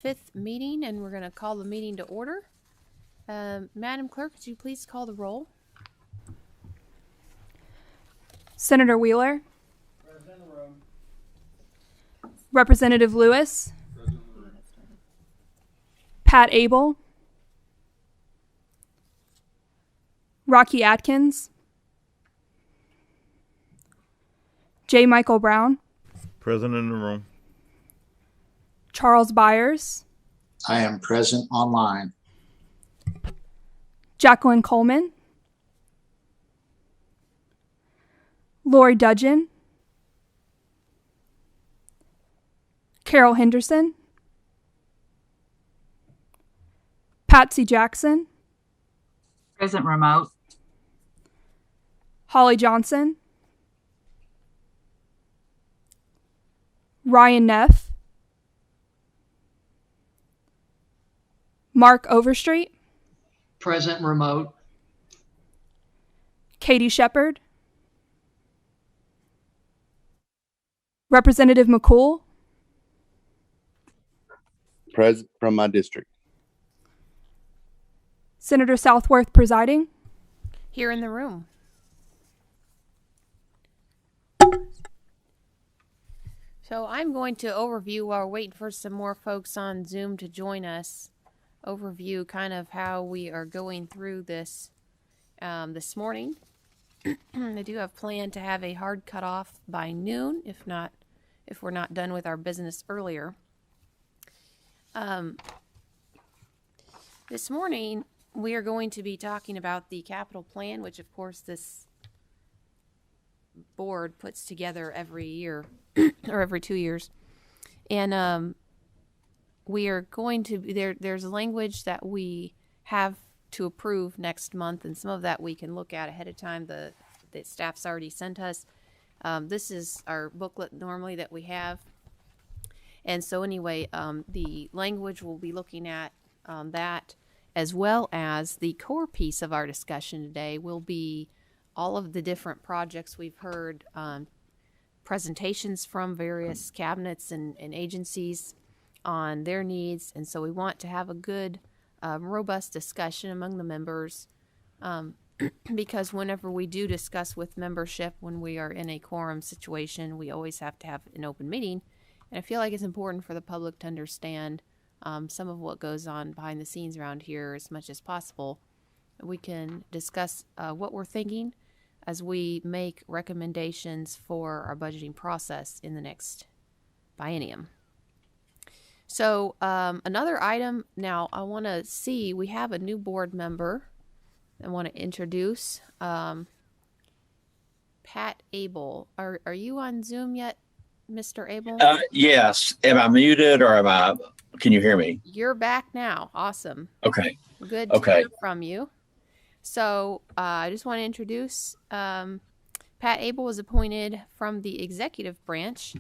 Fifth meeting, and we're going to call the meeting to order. Madam Clerk, could you please call the roll? Senator Wheeler. Representative Lewis. Pat Abel. Rocky Atkins. J. Michael Brown. Present in the room. Charles Byers. I am present online. Jacqueline Coleman. Lori Dudgeon. Carol Henderson. Patsy Jackson. Present remote. Holly Johnson. Ryan Neff. Mark Overstreet. Present remote. Katie Shepard. Representative McCool. Present from my district. Senator Southworth presiding. Here in the room. So I'm going to overview while we're waiting for some more folks on Zoom to join us. Overview kind of how we are going through this this morning. I do have planned to have a hard cutoff by noon, if we're not done with our business earlier. This morning we are going to be talking about the capital plan, which of course this board puts together every year or every 2 years, and we are going to there's language that we have to approve next month, and some of that we can look at ahead of time. The staff's already sent us. This is our booklet normally that we have, and so anyway, the language we'll be looking at that, as well as the core piece of our discussion today will be all of the different projects we've heard, presentations from various cabinets and agencies on their needs, and so we want to have a good, robust discussion among the members, because whenever we do discuss with membership, when we are in a quorum situation, we always have to have an open meeting, and I feel like it's important for the public to understand some of what goes on behind the scenes around here as much as possible. We can discuss what we're thinking as we make recommendations for our budgeting process in the next biennium. So another item now, I want to see, we have a new board member I want to introduce. Pat Abel. Are you on Zoom yet, Mr. Abel? Yes. Am I muted or can you hear me? You're back now. Awesome. Okay. Good to hear from you. So I just want to introduce Pat Abel was appointed from the executive branch.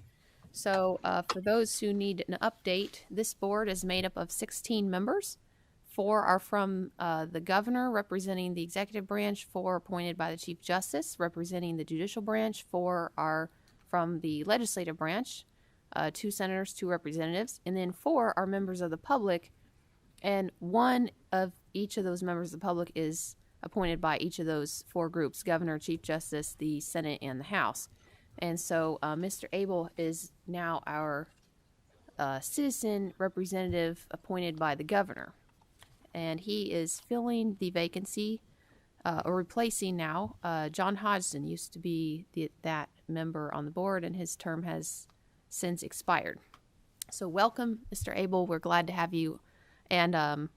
So for those who need an update, this board is made up of 16 members. 4 are from the governor, representing the executive branch. 4 appointed by the Chief Justice, representing the judicial branch. 4 are from the legislative branch, 2 senators, 2 representatives, and then 4 are members of the public. And 1 of each of those members of the public is appointed by each of those 4 groups: governor, Chief Justice, the Senate, and the House. And so Mr. Abel is now our citizen representative appointed by the governor. And he is filling the vacancy, or replacing now. John Hodgson used to be that member on the board, and his term has since expired. So welcome, Mr. Abel. We're glad to have you. And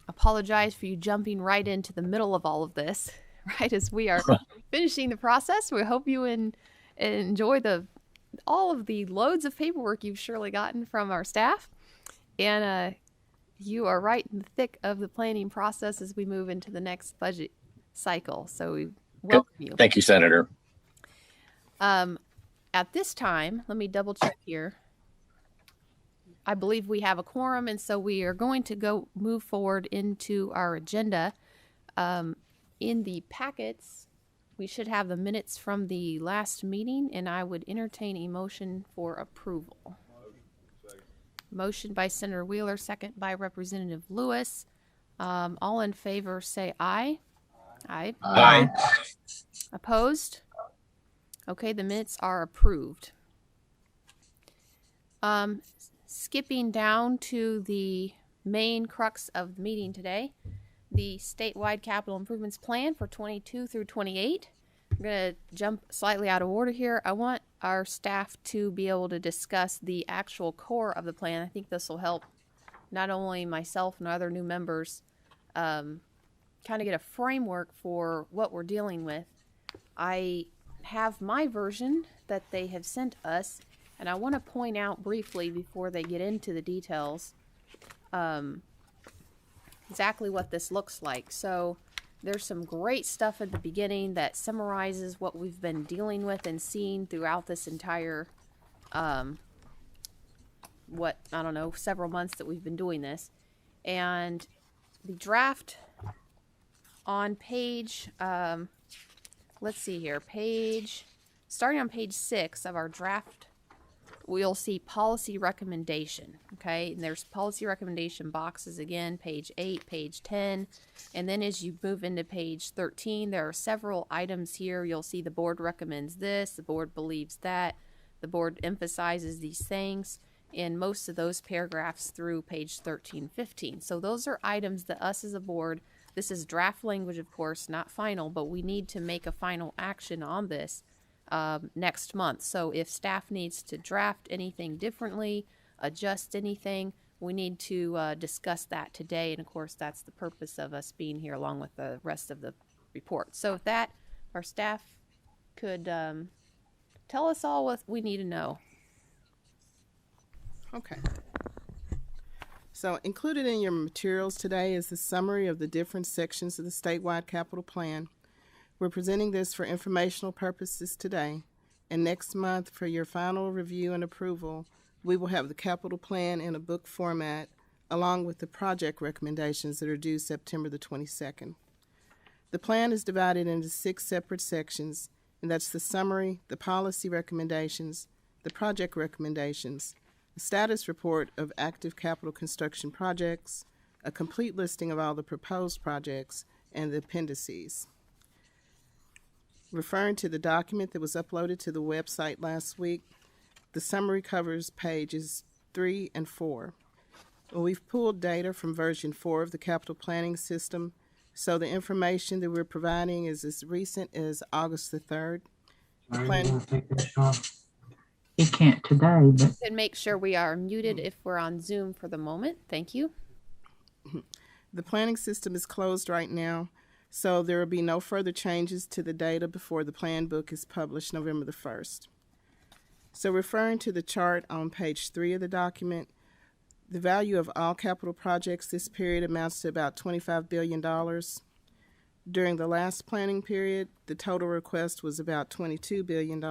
apologize for you jumping right into the middle of all of this, right as we are finishing the process. We hope you enjoy all of the loads of paperwork you've surely gotten from our staff, and you are right in the thick of the planning process as we move into the next budget cycle. So we welcome you. Thank you, Senator. At this time, let me double check here. I believe we have a quorum, and so we are going to move forward into our agenda. In the packets, we should have the minutes from the last meeting, and I would entertain a motion for approval. Motion by Senator Wheeler, second by Representative Lewis. All in favor say aye. Aye. Aye. Opposed? Okay, the minutes are approved. Skipping down to the main crux of the meeting today, the statewide capital improvements plan for 22 through 28. I'm going to jump slightly out of order here. I want our staff to be able to discuss the actual core of the plan. I think this will help not only myself and other new members kind of get a framework for what we're dealing with. I have my version that they have sent us, and I want to point out briefly before they get into the details exactly what this looks like. So there's some great stuff at the beginning that summarizes what we've been dealing with and seeing throughout this entire several months that we've been doing this. And the draft on page let's see here, starting on page 6 of our draft, we'll see policy recommendation. Okay, and there's policy recommendation boxes again, page 8, page 10, and then as you move into page 13, there are several items here. You'll see the board recommends this, the board believes that, the board emphasizes these things in most of those paragraphs through page 13, 15. So those are items that us as a board, this is draft language, of course, not final, but we need to make a final action on this next month. So if staff needs to draft anything differently, adjust anything, we need to discuss that today. And of course, that's the purpose of us being here along with the rest of the report. So with that, our staff could tell us all what we need to know. Okay. So included in your materials today is the summary of the different sections of the statewide capital plan. We're presenting this for informational purposes today, and next month for your final review and approval, we will have the capital plan in a book format along with the project recommendations that are due September the 22nd. The plan is divided into 6 separate sections, and that's the summary, the policy recommendations, the project recommendations, a status report of active capital construction projects, a complete listing of all the proposed projects, and the appendices. Referring to the document that was uploaded to the website last week, the summary covers pages 3 and 4. We've pulled data from version 4 of the capital planning system, so the information that we're providing is as recent as August the 3rd. He can't today, but And make sure we are muted if we're on Zoom for the moment. Thank you. The planning system is closed right now, so there will be no further changes to the data before the plan book is published November the 1st. So referring to the chart on page 3 of the document, the value of all capital projects this period amounts to about $25 billion. During the last planning period, the total request was about $22 billion.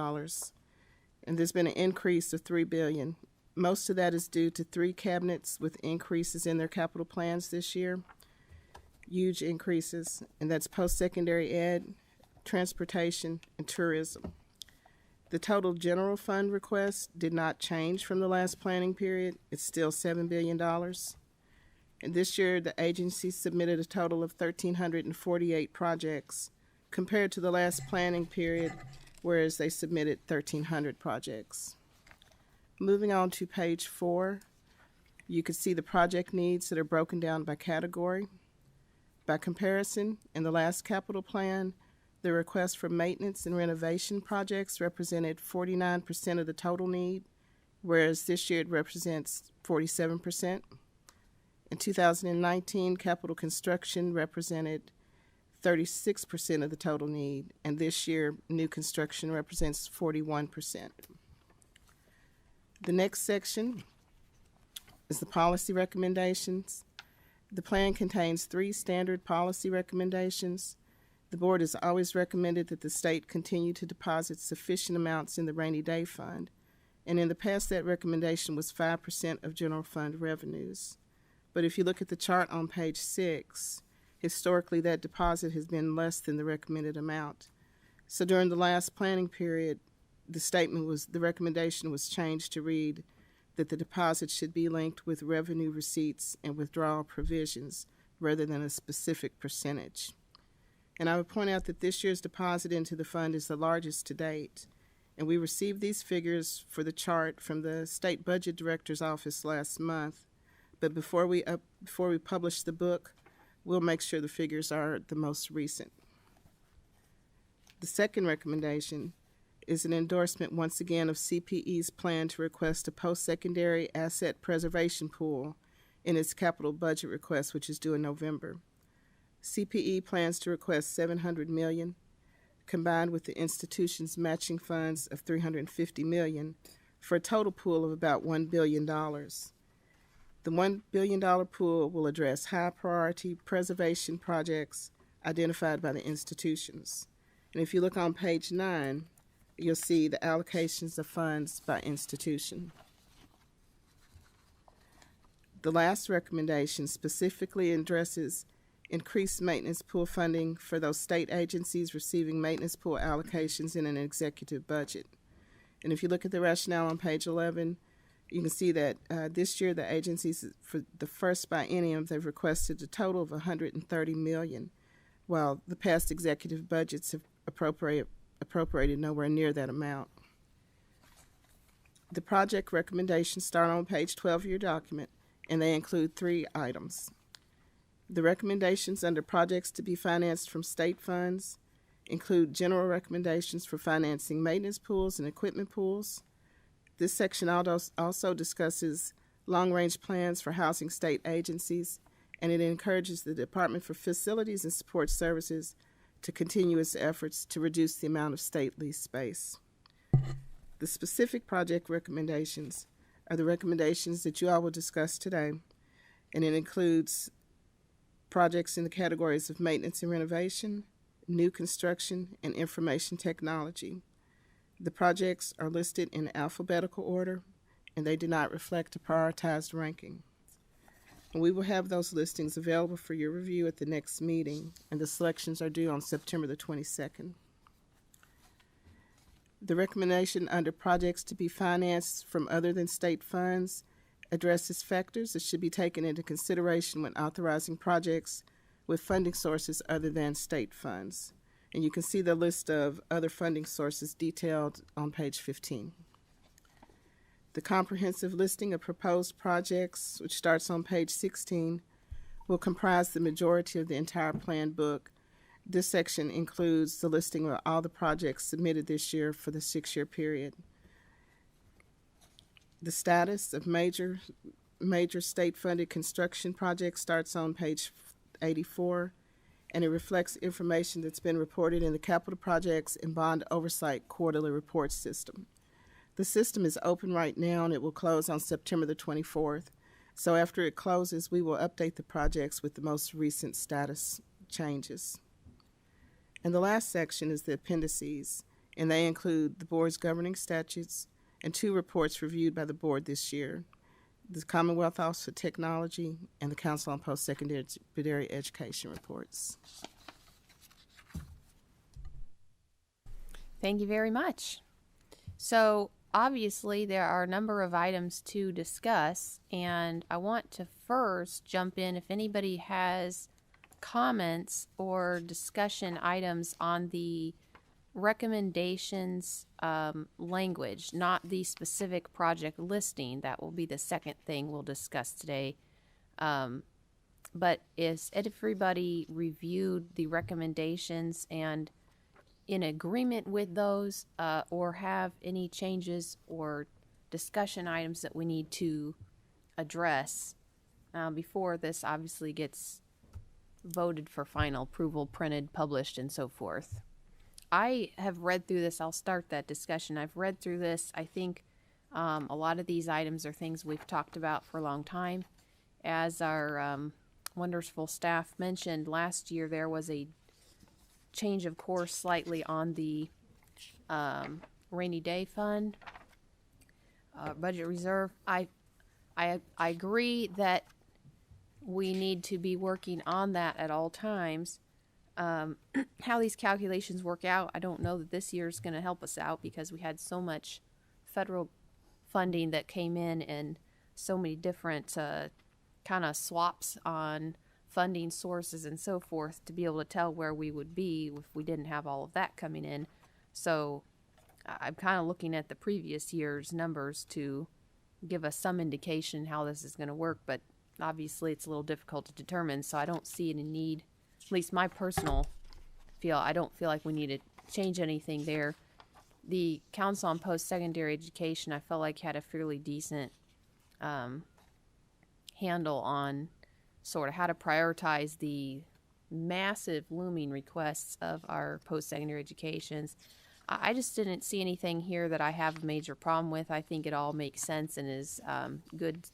And there's been an increase of $3 billion. Most of that is due to 3 cabinets with increases in their capital plans this year. Huge increases, and that's post-secondary ed, transportation, and tourism. The total general fund request did not change from the last planning period. It's still $7 billion. And this year, the agency submitted a total of 1,348 projects compared to the last planning period, whereas they submitted 1,300 projects. Moving on to page 4, you can see the project needs that are broken down by category. By comparison, in the last capital plan, the request for maintenance and renovation projects represented 49% of the total need, whereas this year it represents 47%. In 2019, capital construction represented 36% of the total need, and this year, new construction represents 41%. The next section is the policy recommendations. The plan contains 3 standard policy recommendations. The board has always recommended that the state continue to deposit sufficient amounts in the rainy day fund, and in the past that recommendation was 5% of general fund revenues. But if you look at the chart on page 6, historically, that deposit has been less than the recommended amount. So during the last planning period, the recommendation was changed to read that the deposit should be linked with revenue receipts and withdrawal provisions rather than a specific percentage. And I would point out that this year's deposit into the fund is the largest to date. And we received these figures for the chart from the State Budget Director's office last month. But before we publish the book, we'll make sure the figures are the most recent. The second recommendation is an endorsement once again of CPE's plan to request a post-secondary asset preservation pool in its capital budget request, which is due in November. CPE plans to request $700 million, combined with the institution's matching funds of $350 million, for a total pool of about $1 billion. The $1 billion pool will address high-priority preservation projects identified by the institutions. And if you look on page 9, you'll see the allocations of funds by institution. The last recommendation specifically addresses increased maintenance pool funding for those state agencies receiving maintenance pool allocations in an executive budget. And if you look at the rationale on page 11, you can see that this year the agencies, for the first biennium, they've requested a total of $130 million, while the past executive budgets have appropriated nowhere near that amount. The project recommendations start on page 12 of your document, and they include 3 items. The recommendations under projects to be financed from state funds include general recommendations for financing maintenance pools and equipment pools. This section also discusses long-range plans for housing state agencies, and it encourages the Department for Facilities and Support Services to continue its efforts to reduce the amount of state lease space. The specific project recommendations are the recommendations that you all will discuss today, and it includes projects in the categories of maintenance and renovation, new construction, and information technology. The projects are listed in alphabetical order, and they do not reflect a prioritized ranking. And we will have those listings available for your review at the next meeting, and the selections are due on September the 22nd. The recommendation under projects to be financed from other than state funds addresses factors that should be taken into consideration when authorizing projects with funding sources other than state funds. And you can see the list of other funding sources detailed on page 15. The comprehensive listing of proposed projects, which starts on page 16, will comprise the majority of the entire plan book. This section includes the listing of all the projects submitted this year for the 6-year period. The status of major state-funded construction projects starts on page 84, and it reflects information that's been reported in the Capital Projects and Bond Oversight Quarterly Report System. The system is open right now, and it will close on September the 24th. So after it closes, we will update the projects with the most recent status changes. And the last section is the appendices, and they include the board's governing statutes and 2 reports reviewed by the board this year: the Commonwealth Office for Technology and the Council on Post-Secondary Education reports. Thank you very much. So obviously there are a number of items to discuss, and I want to first jump in if anybody has comments or discussion items on the recommendations language, not the specific project listing. That will be the second thing we'll discuss today. But is everybody reviewed the recommendations and in agreement with those, or have any changes or discussion items that we need to address before this obviously gets voted for final approval, printed, published, and so forth? I have read through this. I'll start that discussion. I've read through this. I think a lot of these items are things we've talked about for a long time. As our wonderful staff mentioned, last year there was a change of course slightly on the rainy day fund budget reserve. I agree that we need to be working on that at all times. How these calculations work out, I don't know that this year is going to help us out because we had so much federal funding that came in and so many different kind of swaps on funding sources and so forth to be able to tell where we would be if we didn't have all of that coming in. So I'm kind of looking at the previous year's numbers to give us some indication how this is going to work, but obviously it's a little difficult to determine, so I don't see any need, at least my personal I don't feel like we need to change anything there. The Council on Post-Secondary Education, I felt like had a fairly decent handle on sort of how to prioritize the massive looming requests of our post-secondary educations. I just didn't see anything here that I have a major problem with. I think it all makes sense and is good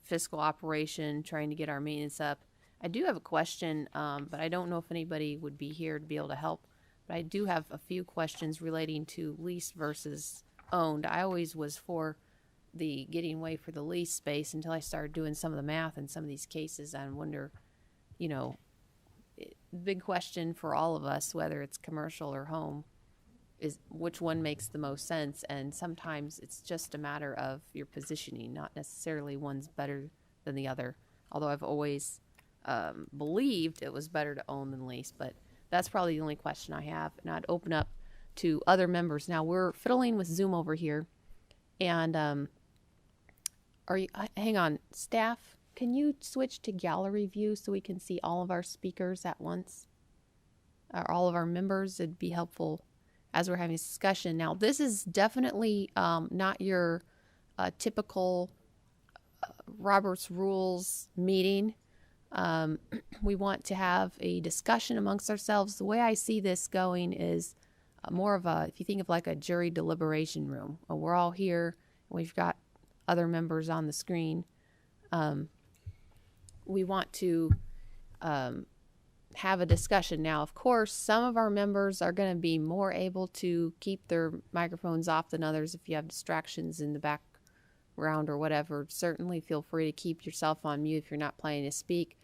fiscal operation, trying to get our maintenance up. I do have a question, but I don't know if anybody would be here to be able to help. But I do have a few questions relating to leased versus owned. I always was for the getting away for the lease space until I started doing some of the math in some of these cases. I wonder, you know, big question for all of us, whether it's commercial or home, is which one makes the most sense. And sometimes it's just a matter of your positioning, not necessarily one's better than the other. Although I've always believed it was better to own than lease, but that's probably the only question I have. And I'd open up to other members. Now we're fiddling with Zoom over here, and hang on, staff, can you switch to gallery view so we can see all of our speakers at once, or all of our members? It'd be helpful as we're having a discussion. Now this is definitely not your typical Robert's Rules meeting. We want to have a discussion amongst ourselves. The way I see this going is more of a, if you think of like a jury deliberation room. We're all here, and we've got other members on the screen. We want to have a discussion. Now, of course, some of our members are going to be more able to keep their microphones off than others. If you have distractions in the background or whatever, certainly feel free to keep yourself on mute if you're not planning to speak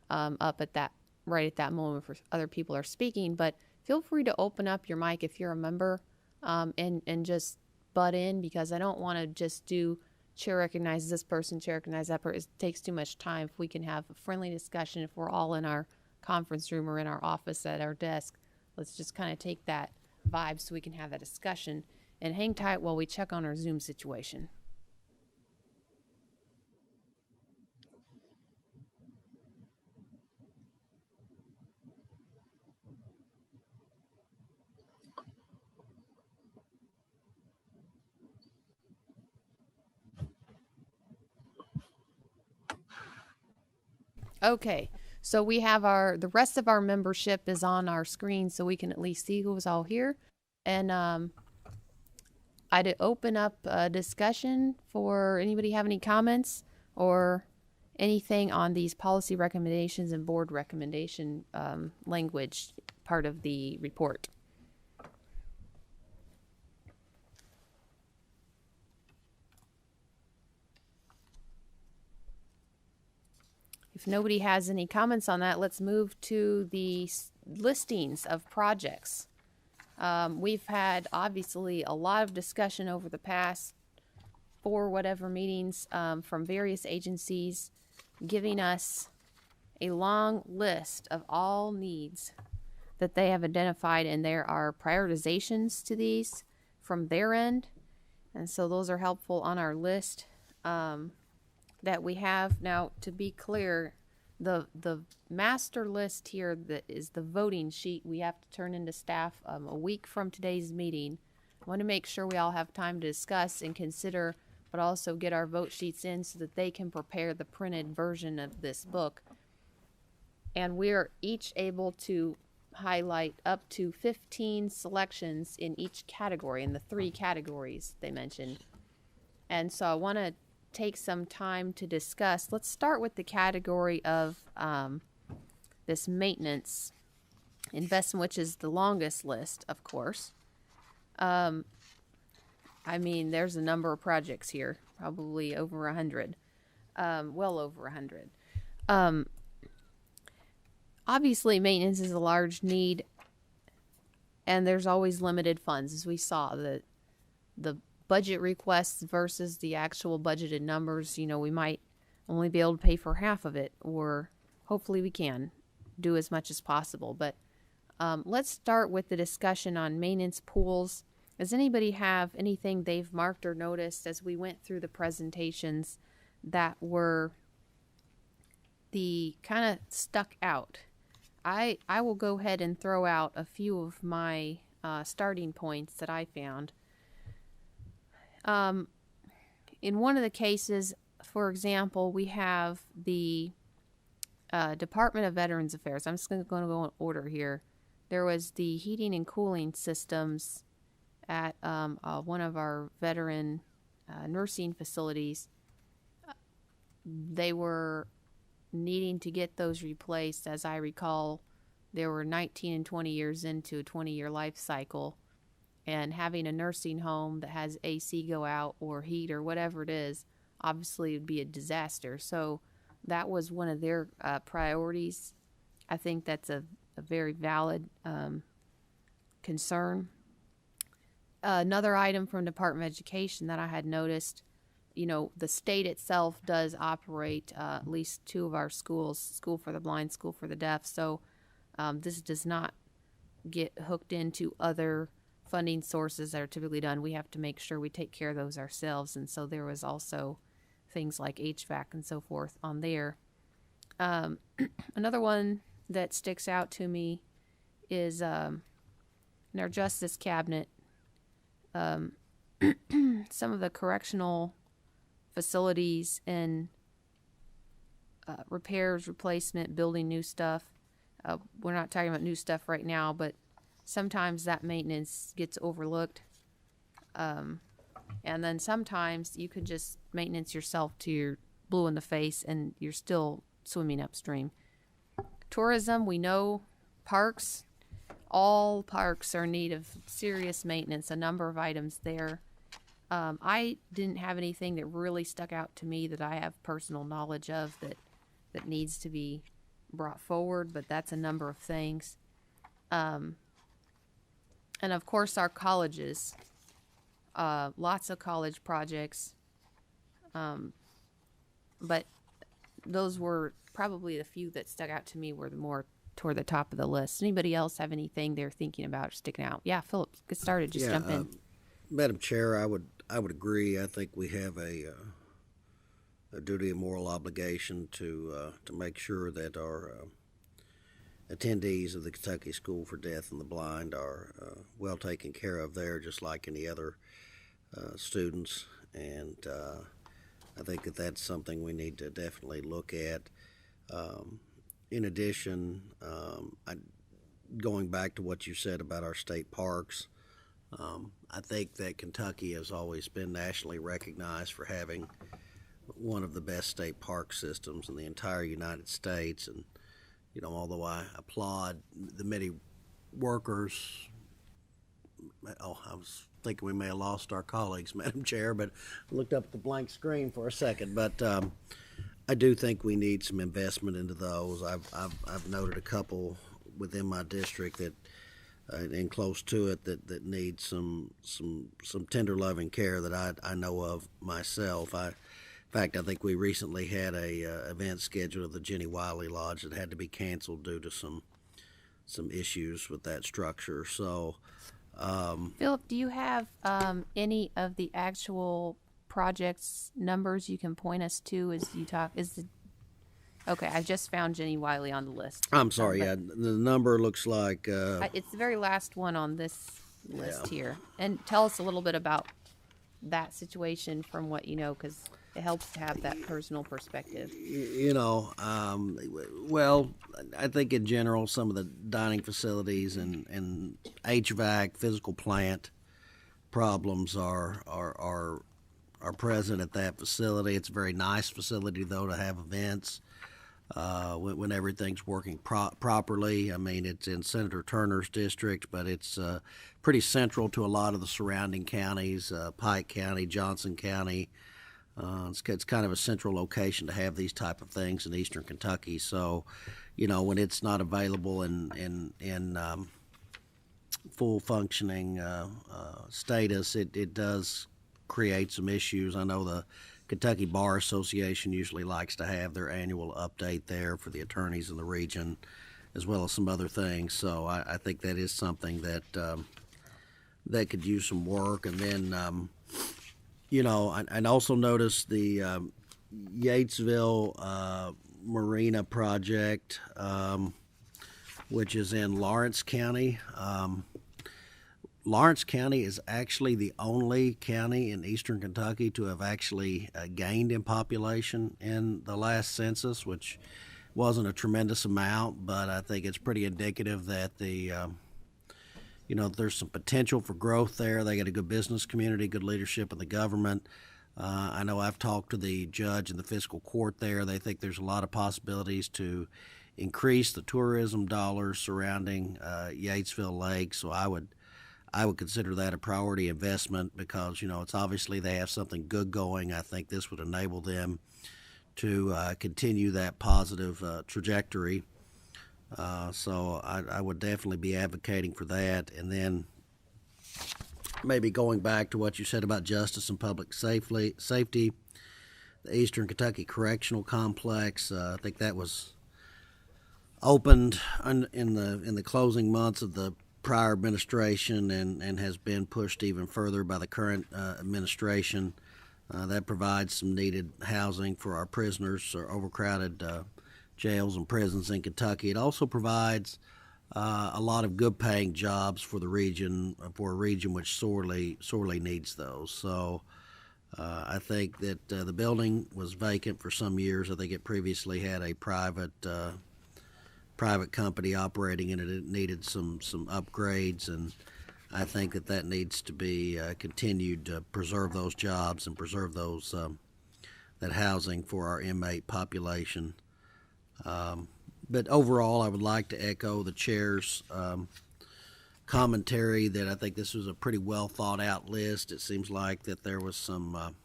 up at that right at that moment if other people are speaking. But feel free to open up your mic if you're a member and just butt in, because I don't want to just do chair recognizes this person, chair recognizes that person. It takes too much time. If we can have a friendly discussion, if we're all in our conference room or in our office at our desk, let's just kind of take that vibe so we can have that discussion, and hang tight while we check on our Zoom situation. Okay, so we have the rest of our membership is on our screen, so we can at least see who's all here. And I'd open up a discussion for anybody have any comments or anything on these policy recommendations and board recommendation language part of the report. If nobody has any comments on that, let's move to the listings of projects. We've had obviously a lot of discussion over the past 4 whatever meetings from various agencies, giving us a long list of all needs that they have identified, and there are prioritizations to these from their end, and so those are helpful on our list that we have. Now, to be clear, the master list here that is the voting sheet we have to turn into staff a week from today's meeting. I want to make sure we all have time to discuss and consider, but also get our vote sheets in so that they can prepare the printed version of this book. And we're each able to highlight up to 15 selections in each category, in the 3 categories they mentioned. And so I want to take some time to discuss. Let's start with the category of this maintenance investment, which is the longest list, of course. I mean, there's a number of projects here, probably over 100, well over 100. Obviously, maintenance is a large need, and there's always limited funds, as we saw. The budget requests versus the actual budgeted numbers. We might only be able to pay for half of it, or hopefully we can do as much as possible. But let's start with the discussion on maintenance pools. Does anybody have anything they've marked or noticed as we went through the presentations that were the kind of stuck out? I will go ahead and throw out a few of my starting points that I found. In one of the cases, for example, we have the Department of Veterans Affairs. I'm just going to go in order here. There was the heating and cooling systems at one of our veteran nursing facilities. They were needing to get those replaced. As I recall, they were 19 and 20 years into a 20-year life cycle, and having a nursing home that has AC go out or heat or whatever it is, obviously it would be a disaster. So that was one of their priorities. I think that's a very valid concern. Another item from Department of Education that I had noticed, the state itself does operate at least two of our schools, School for the Blind, School for the Deaf. So this does not get hooked into other funding sources that are typically done. We have to make sure we take care of those ourselves. And so there was also things like HVAC and so forth on there. Another one that sticks out to me is in our Justice Cabinet, some of the correctional facilities and repairs, replacement, building new stuff. We're not talking about new stuff right now, but sometimes that maintenance gets overlooked. And then sometimes you could just maintenance yourself till you're blue in the face and you're still swimming upstream. Tourism, we know. Parks, all parks are in need of serious maintenance, a number of items there. I didn't have anything that really stuck out to me that I have personal knowledge of that needs to be brought forward, but that's a number of things. And of course our colleges, lots of college projects, but those were probably the few that stuck out to me were the more toward the top of the list. Anybody else have anything they're thinking about or sticking out? Yeah, Philip, get started. Just jump in. Madam Chair, I would agree. I think we have a duty and moral obligation to make sure that our attendees of the Kentucky School for Deaf and the Blind are well taken care of there, just like any other students. And I think that's something we need to definitely look at. In addition, going back to what you said about our state parks, I think that Kentucky has always been nationally recognized for having one of the best state park systems in the entire United States. And, although I applaud the many workers, I was thinking we may have lost our colleagues, Madam Chair, but I looked up at the blank screen for a second. But I do think we need some investment into those. I've noted a couple within my district that and close to it that need some tender loving care that I know of myself. In fact, I think we recently had a event scheduled at the Jenny Wiley Lodge that had to be canceled due to some issues with that structure. So, Philip, do you have any of the actual projects numbers you can point us to as you talk? Okay, I just found Jenny Wiley on the list. I'm sorry, the number looks like it's the very last one on this list here. And tell us a little bit about that situation from what you know, because it helps to have that personal perspective. Well, I think in general some of the dining facilities and HVAC, physical plant problems are present at that facility. It's a very nice facility, though, to have events when everything's working properly. I mean, it's in Senator Turner's district, but it's pretty central to a lot of the surrounding counties, Pike County, Johnson County. It's kind of a central location to have these type of things in eastern Kentucky. So, when it's not available in full functioning status, it does create some issues. I know the Kentucky Bar Association usually likes to have their annual update there for the attorneys in the region, as well as some other things. So I think that is something that that could use some work. And then, I also noticed the Yatesville Marina project, which is in Lawrence County. Lawrence County is actually the only county in eastern Kentucky to have actually gained in population in the last census, which wasn't a tremendous amount, but I think it's pretty indicative that there's some potential for growth there. They got a good business community, good leadership in the government. I know I've talked to the judge in the fiscal court there. They think there's a lot of possibilities to increase the tourism dollars surrounding Yatesville Lake. So I would consider that a priority investment because, it's obviously they have something good going. I think this would enable them to continue that positive trajectory. So I would definitely be advocating for that. And then maybe going back to what you said about justice and public safety, the Eastern Kentucky Correctional Complex, I think that was opened in the closing months of the prior administration and has been pushed even further by the current administration. That provides some needed housing for our prisoners or overcrowded jails and prisons in Kentucky. It also provides a lot of good paying jobs for the region, for a region which sorely needs those. So I think that the building was vacant for some years. I think it previously had a private company operating in it. It needed some upgrades, and I think that needs to be continued to preserve those jobs and preserve those that housing for our inmate population. But overall, I would like to echo the chair's commentary that I think this was a pretty well thought out list. It seems like that there was some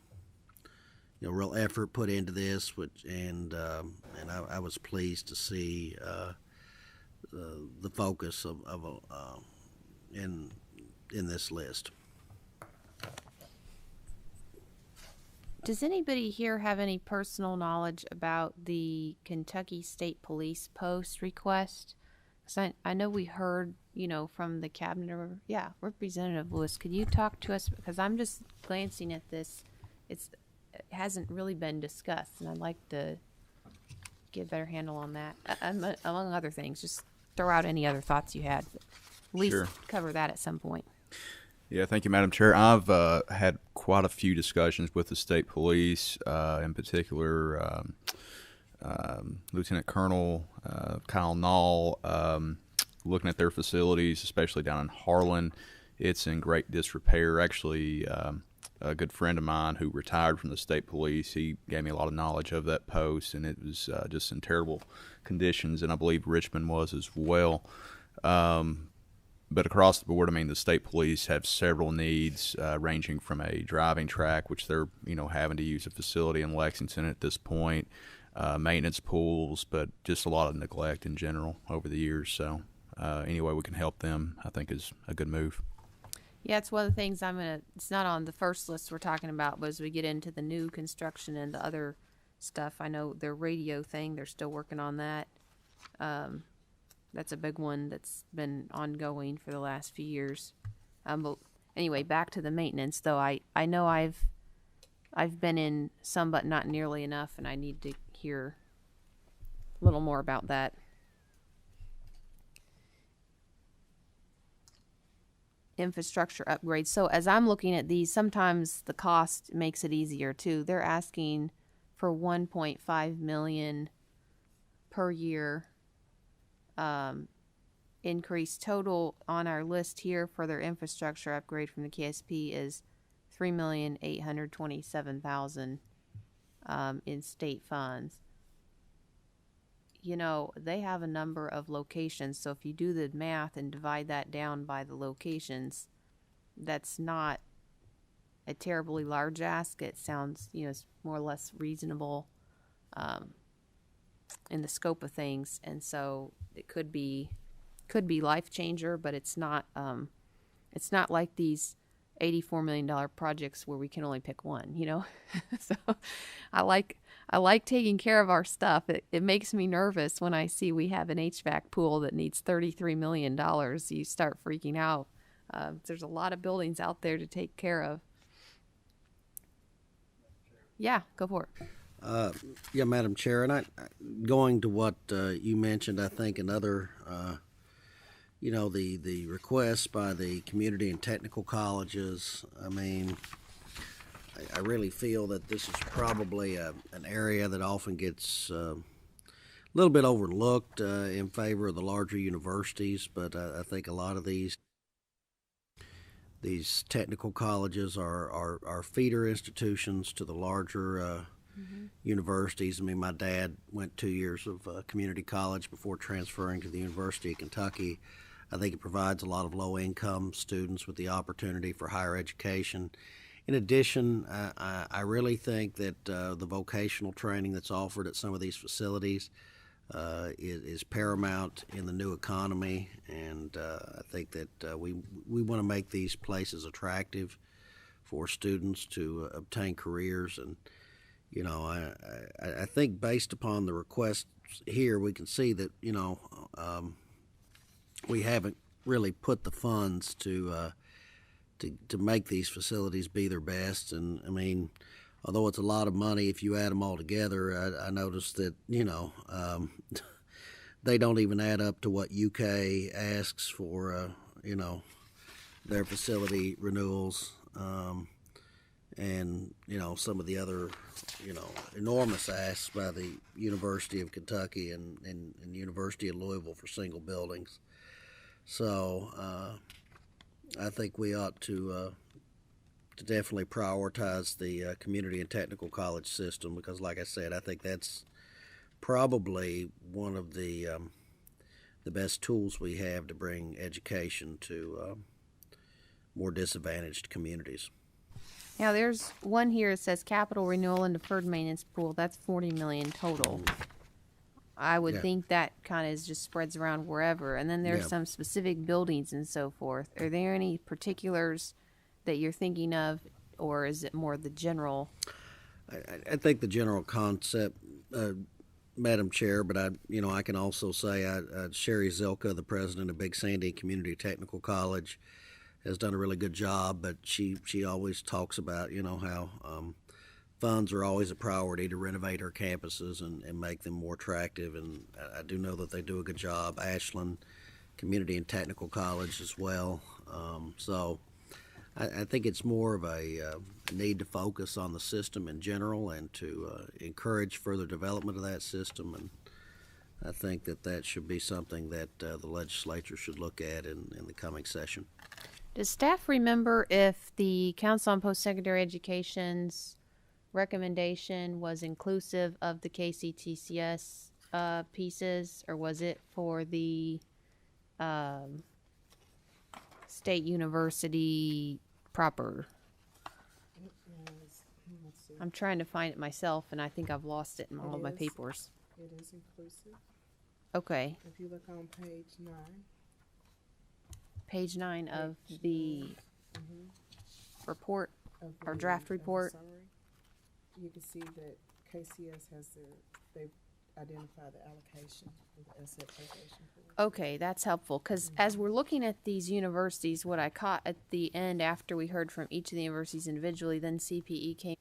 real effort put into this, and I was pleased to see the focus of in this list. Does anybody here have any personal knowledge about the Kentucky State Police post request? Because I know we heard, from the cabinet. Representative Lewis, could you talk to us? Because I'm just glancing at this. It hasn't really been discussed, and I'd like to get a better handle on that. Among other things, just throw out any other thoughts you had. But at least cover that at some point. Yeah, thank you, Madam Chair. I've had quite a few discussions with the state police, in particular Lieutenant Colonel Kyle Nall, looking at their facilities, especially down in Harlan. It's in great disrepair. Actually, a good friend of mine who retired from the state police, he gave me a lot of knowledge of that post, and it was just in terrible conditions, and I believe Richmond was as well. But across the board, the state police have several needs, ranging from a driving track, which they're, having to use a facility in Lexington at this point, maintenance pools, but just a lot of neglect in general over the years. So any way we can help them, I think, is a good move. Yeah, it's one of the things it's not on the first list we're talking about, but as we get into the new construction and the other stuff, I know their radio thing, they're still working on that. That's a big one that's been ongoing for the last few years. But anyway, back to the maintenance, though. I know I've been in some, but not nearly enough, and I need to hear a little more about that. Infrastructure upgrades. So as I'm looking at these, sometimes the cost makes it easier too. They're asking for $1.5 million per year. Increase total on our list here for their infrastructure upgrade from the KSP is $3,827,000 in state funds. They have a number of locations, so if you do the math and divide that down by the locations, that's not a terribly large ask. It sounds, it's more or less reasonable in the scope of things, and so it could be life changer, but it's not like these $84 million projects where we can only pick one, you know? So I like taking care of our stuff. It makes me nervous when I see we have an HVAC pool that needs $33 million. You start freaking out. There's a lot of buildings out there to take care of. Yeah, go for it. Yeah, Madam Chair, and going to what you mentioned, I think another, the requests by the community and technical colleges. I mean, I really feel that this is probably an area that often gets a little bit overlooked in favor of the larger universities, but I think a lot of these technical colleges are feeder institutions to the larger universities. I mean, my dad went 2 years of community college before transferring to the University of Kentucky. I think it provides a lot of low-income students with the opportunity for higher education. In addition, I really think that the vocational training that's offered at some of these facilities is paramount in the new economy, and I think that we want to make these places attractive for students to obtain careers. And I think based upon the requests here, we can see that we haven't really put the funds to make these facilities be their best. And I mean, although it's a lot of money, if you add them all together, I noticed that they don't even add up to what UK asks for their facility renewals, and some of the other enormous asks by the University of Kentucky and University of Louisville for single buildings. So I think we ought to definitely prioritize the community and technical college system, because, like I said, I think that's probably one of the best tools we have to bring education to more disadvantaged communities. Now, there's one here that says capital renewal and deferred maintenance pool. That's $40 million total. I would think that kind of just spreads around wherever. And then there's some specific buildings and so forth. Are there any particulars that you're thinking of, or is it more the general? I think the general concept, Madam Chair, but I can also say Sherry Zilka, the president of Big Sandy Community Technical College, has done a really good job, but she always talks about how funds are always a priority to renovate our campuses and make them more attractive, and I do know that they do a good job. Ashland Community and Technical College as well. So I think it's more of a need to focus on the system in general and to encourage further development of that system, and I think that should be something that the legislature should look at in the coming session. Does staff remember if the Council on Post-Secondary Education's recommendation was inclusive of the KCTCS pieces, or was it for the State University proper? I'm trying to find it myself, and I think I've lost it in all of my papers. It is inclusive. Okay. If you look on page 9. Page 9 of the report, or draft report. You can see that KCS they've identified the allocation of the asset allocation pool. Okay, that's helpful, because as we're looking at these universities, what I caught at the end after we heard from each of the universities individually, then CPE came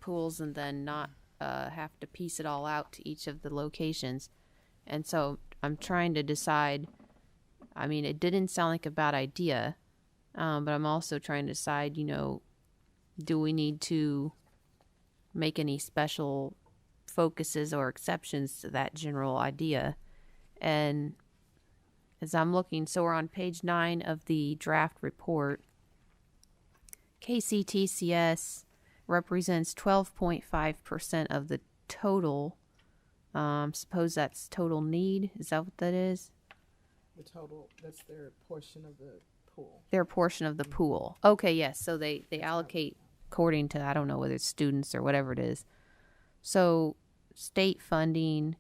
pools and then not have to piece it all out to each of the locations. And so I'm trying to decide, I mean, it didn't sound like a bad idea, but I'm also trying to decide, do we need to make any special focuses or exceptions to that general idea? And as I'm looking, so we're on page 9 of the draft report. KCTCS represents 12.5% of the total. Suppose that's total need. Is that what that is? The total, that's their portion of the pool. Their portion of the pool. Okay, yes. So they allocate according to, I don't know whether it's students or whatever it is. So state funding,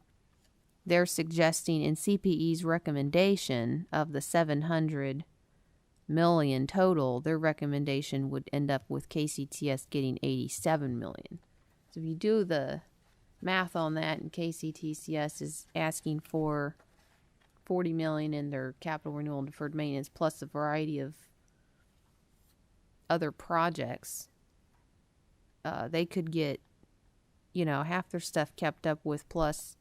they're suggesting in CPE's recommendation of the 700, million total, their recommendation would end up with KCTS getting 87 million. So if you do the math on that, and KCTCS is asking for 40 million in their capital renewal and deferred maintenance, plus a variety of other projects, they could get, half their stuff kept up with, plus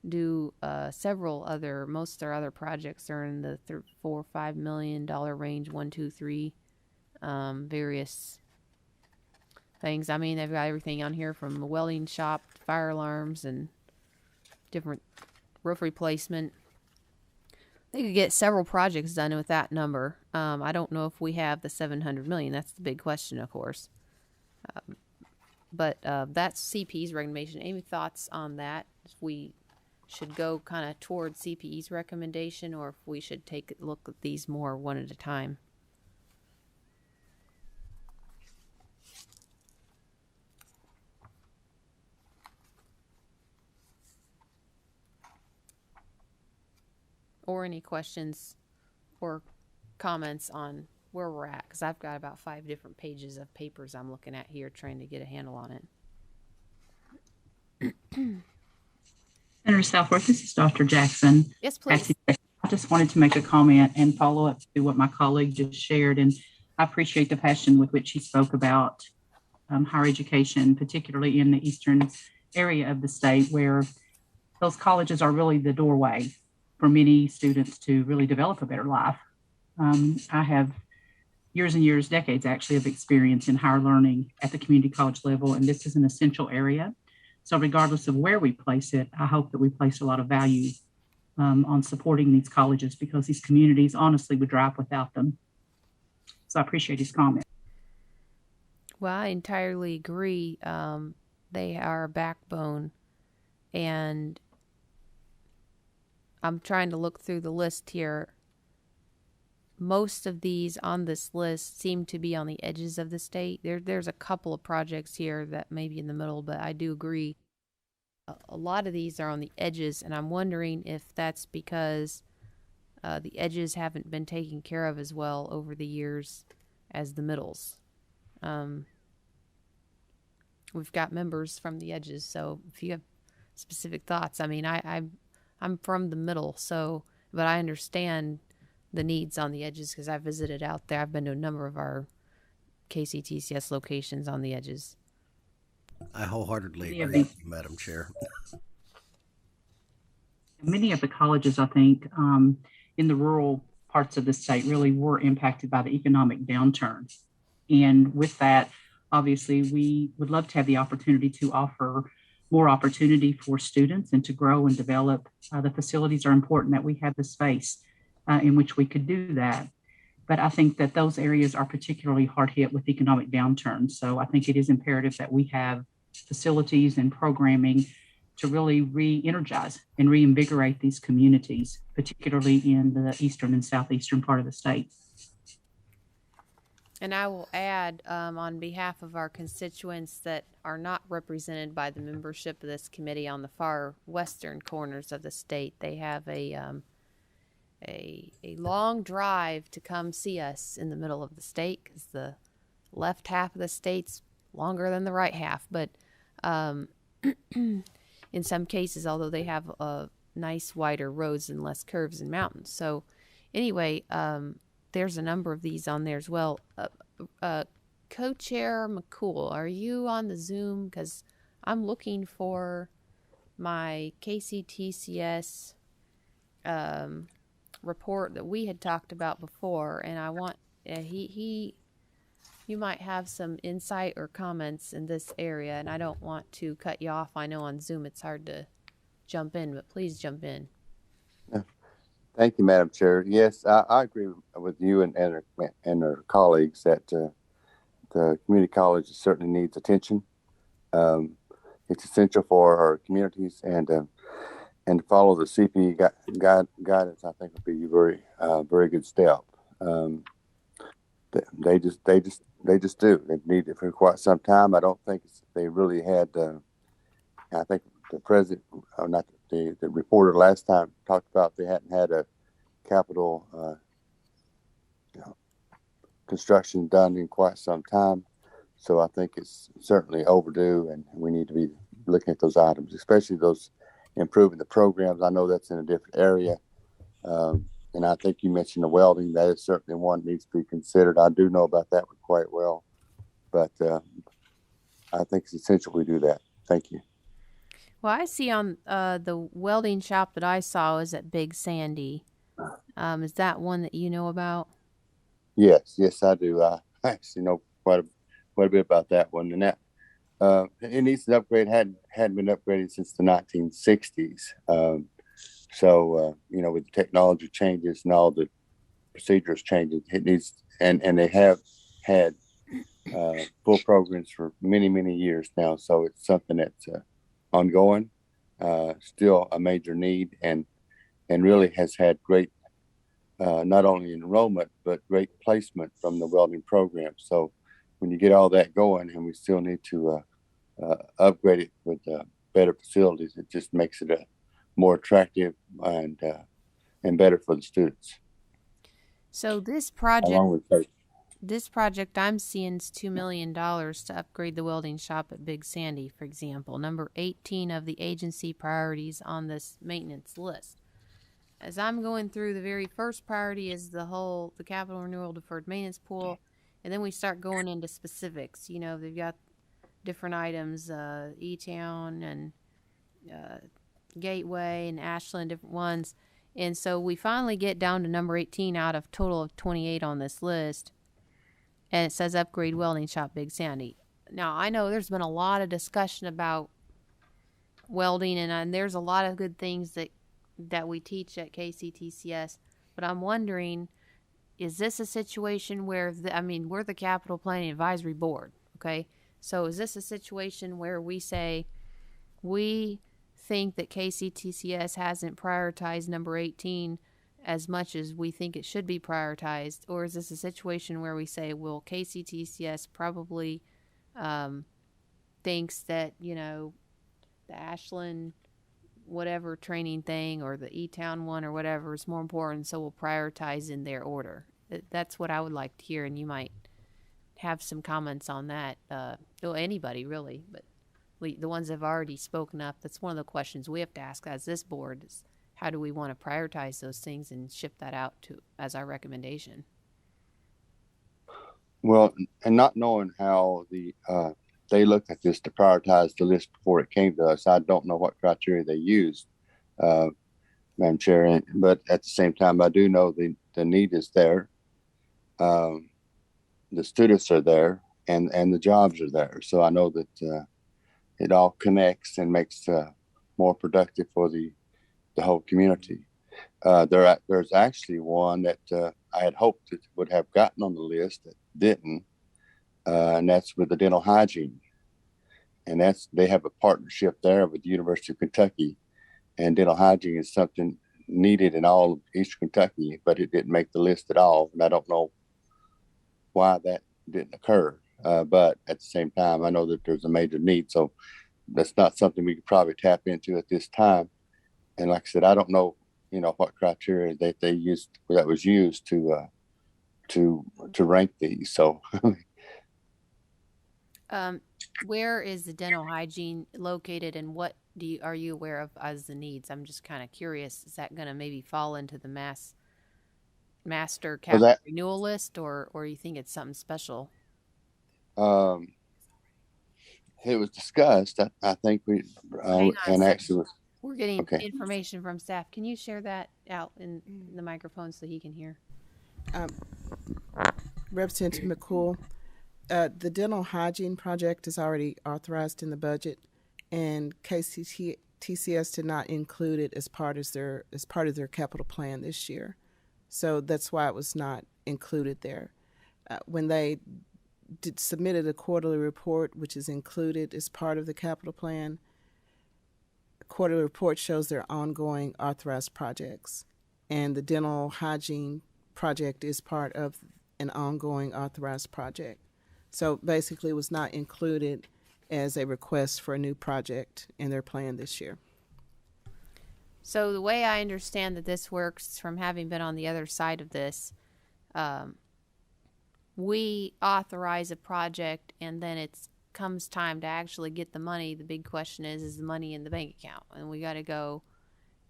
do several other, most of their other projects are in the $4 or $5 million range, 1, 2, 3, various things. I mean, they've got everything on here from a welding shop, fire alarms, and different roof replacement. They could get several projects done with that number. I don't know if we have the 700 million. That's the big question, of course. But that's CP's recommendation. Any thoughts on that? If we should go kind of toward CPE's recommendation, or if we should take a look at these more one at a time? Or any questions or comments on where we're at, because I've got about 5 different pages of papers I'm looking at here trying to get a handle on it. Senator Southworth, this is Dr. Jackson. Yes, please. I just wanted to make a comment and follow up to what my colleague just shared, and I appreciate the passion with which he spoke about higher education, particularly in the eastern area of the state, where those colleges are really the doorway for many students to really develop a better life. I have years and years, decades actually, of experience in higher learning at the community college level, and this is an essential area. So regardless of where we place it, I hope that we place a lot of value on supporting these colleges, because these communities honestly would dry up without them. So I appreciate his comment. Well, I entirely agree. They are a backbone, and I'm trying to look through the list here. Most of these on this list seem to be on the edges of the state. There's a couple of projects here that may be in the middle, but I do agree a lot of these are on the edges, and I'm wondering if that's because the edges haven't been taken care of as well over the years as the middles. We've got members from the edges, so if you have specific thoughts, I mean, I'm from the middle, so, but I understand the needs on the edges because I visited out there. I've been to a number of our KCTCS locations on the edges. I wholeheartedly agree with you, Madam Chair. Many of the colleges, I think, in the rural parts of the state really were impacted by the economic downturn. And with that, obviously, we would love to have the opportunity to offer more opportunity for students and to grow and develop. The facilities are important that we have the space in which we could do that. But I think that those areas are particularly hard hit with economic downturn. So I think it is imperative that we have facilities and programming to really re-energize and reinvigorate these communities, particularly in the eastern and southeastern part of the state. And I will add, on behalf of our constituents that are not represented by the membership of this committee on the far western corners of the state, they have a long drive to come see us in the middle of the state, because the left half of the state's longer than the right half. But in some cases, although they have nice wider roads and less curves and mountains. So anyway, there's a number of these on there as well. Co-Chair McCool, are you on the Zoom? Because I'm looking for my KCTCS report that we had talked about before, and I want you might have some insight or comments in this area, and I don't want to cut you off. I know on Zoom it's hard to jump in, but please jump in. Thank you, Madam Chair. Yes, I agree with you and our colleagues that the community college certainly needs attention. It's essential for our communities, and to follow the CPE guidance, I think, would be a very good step. They just do. They've needed it for quite some time. I don't think they really had. I think the president, or not the reporter last time, talked about they hadn't had a capital construction done in quite some time. So I think it's certainly overdue, and we need to be looking at those items, especially those improving the programs. I know that's in a different area. And I think you mentioned the welding. That is certainly one that needs to be considered. I do know about that one quite well, but I think it's essential we do that. Thank you. Well, I see on the welding shop that I saw is at Big Sandy. Is that one that you know about? Yes, I do. I actually know quite a bit about that one, and that it needs an upgrade. Hadn't been upgraded since the 1960s. So with the technology changes and all the procedures changing, it needs, and they have had full programs for many years now. So it's something that's ongoing, still a major need, and really has had great not only enrollment but great placement from the welding program. So when you get all that going, and we still need to upgrade it with better facilities, it just makes it more attractive and better for the students. So this Along with project I'm seeing is $2 million to upgrade the welding shop at Big Sandy, for example, number 18 of the agency priorities on this maintenance list. As I'm going through, the very first priority is the capital renewal deferred maintenance pool, and then we start going into specifics. They've got different items, E-Town and Gateway and Ashland, different ones. And so we finally get down to number 18 out of total of 28 on this list. And it says upgrade welding shop Big Sandy. Now, I know there's been a lot of discussion about welding, and there's a lot of good things that we teach at KCTCS. But I'm wondering, is this a situation where, we're the Capital Planning Advisory Board, okay? So is this a situation where we say, we think that KCTCS hasn't prioritized number 18 as much as we think it should be prioritized? Or is this a situation where we say, well, KCTCS probably thinks that, the Ashland whatever training thing or the E-Town one or whatever is more important, so we'll prioritize in their order? That's what I would like to hear, and you might have some comments on that. Anybody really, but the ones that have already spoken up, that's one of the questions we have to ask as this board is, how do we want to prioritize those things and ship that out as our recommendation? Well, and not knowing how they looked at this to prioritize the list before it came to us, I don't know what criteria they used, Madam Chair. But at the same time, I do know the need is there. The students are there, and the jobs are there. So I know that it all connects and makes more productive for the whole community. There's actually one that I had hoped it would have gotten on the list that didn't, and that's with the dental hygiene. And they have a partnership there with the University of Kentucky, and dental hygiene is something needed in all of Eastern Kentucky, but it didn't make the list at all. And I don't know why that didn't occur. But at the same time, I know that there's a major need. So that's not something we could probably tap into at this time. And like I said, I don't know, what criteria that they used, that was used to rank these. So, where is the dental hygiene located, and what are you aware of as the needs? I'm just kind of curious. Is that going to maybe fall into the master capital renewal list, or you think it's something special? It was discussed. I think we and actually was. We're getting information from staff. Can you share that out in the microphone so he can hear? Representative McCool, the dental hygiene project is already authorized in the budget, and KCTCS did not include it as part of their capital plan this year. So that's why it was not included there. When they submitted a quarterly report, which is included as part of the capital plan, quarterly report shows their ongoing authorized projects, and the dental hygiene project is part of an ongoing authorized project. So basically, it was not included as a request for a new project in their plan this year. So the way I understand that this works, from having been on the other side of this, we authorize a project and then it's comes time to actually get the money, the big question is the money in the bank account? And we got to go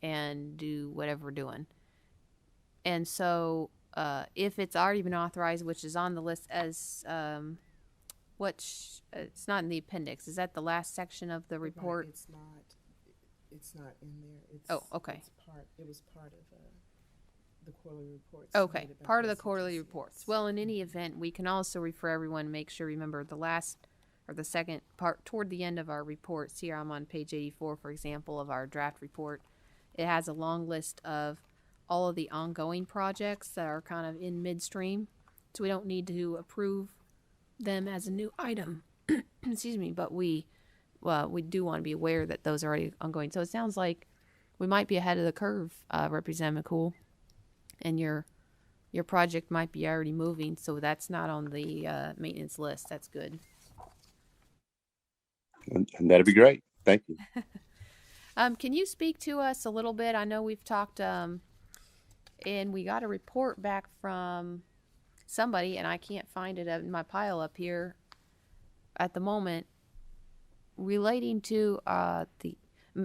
and do whatever we're doing. And so if it's already been authorized, which is on the list as it's not in the appendix. Is that the last section of the report? Right, it's not in there. Oh, okay. It was part of the quarterly reports. Okay, part of the quarterly reports. Well, in any event, we can also refer everyone, make sure, remember the last or the second part toward the end of our reports. Here I'm on page 84, for example, of our draft report. It has a long list of all of the ongoing projects that are kind of in midstream, so we don't need to approve them as a new item. Excuse me, but we do want to be aware that those are already ongoing. So it sounds like we might be ahead of the curve, Representative McCool, and your project might be already moving, so that's not on the maintenance list. That's good. And that'd be great. Thank you. Can you speak to us a little bit? I know we've talked, and we got a report back from somebody, and I can't find it in my pile up here at the moment, relating to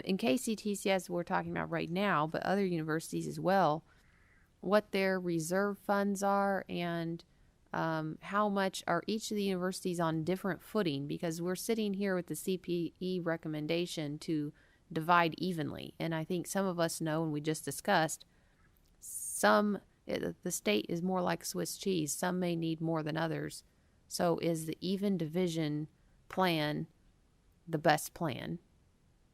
in KCTCS we're talking about right now, but other universities as well, what their reserve funds are and how much are each of the universities on different footing, because we're sitting here with the CPE recommendation to divide evenly. And I think some of us know, and we just discussed, the state is more like Swiss cheese. Some may need more than others. So is the even division plan the best plan?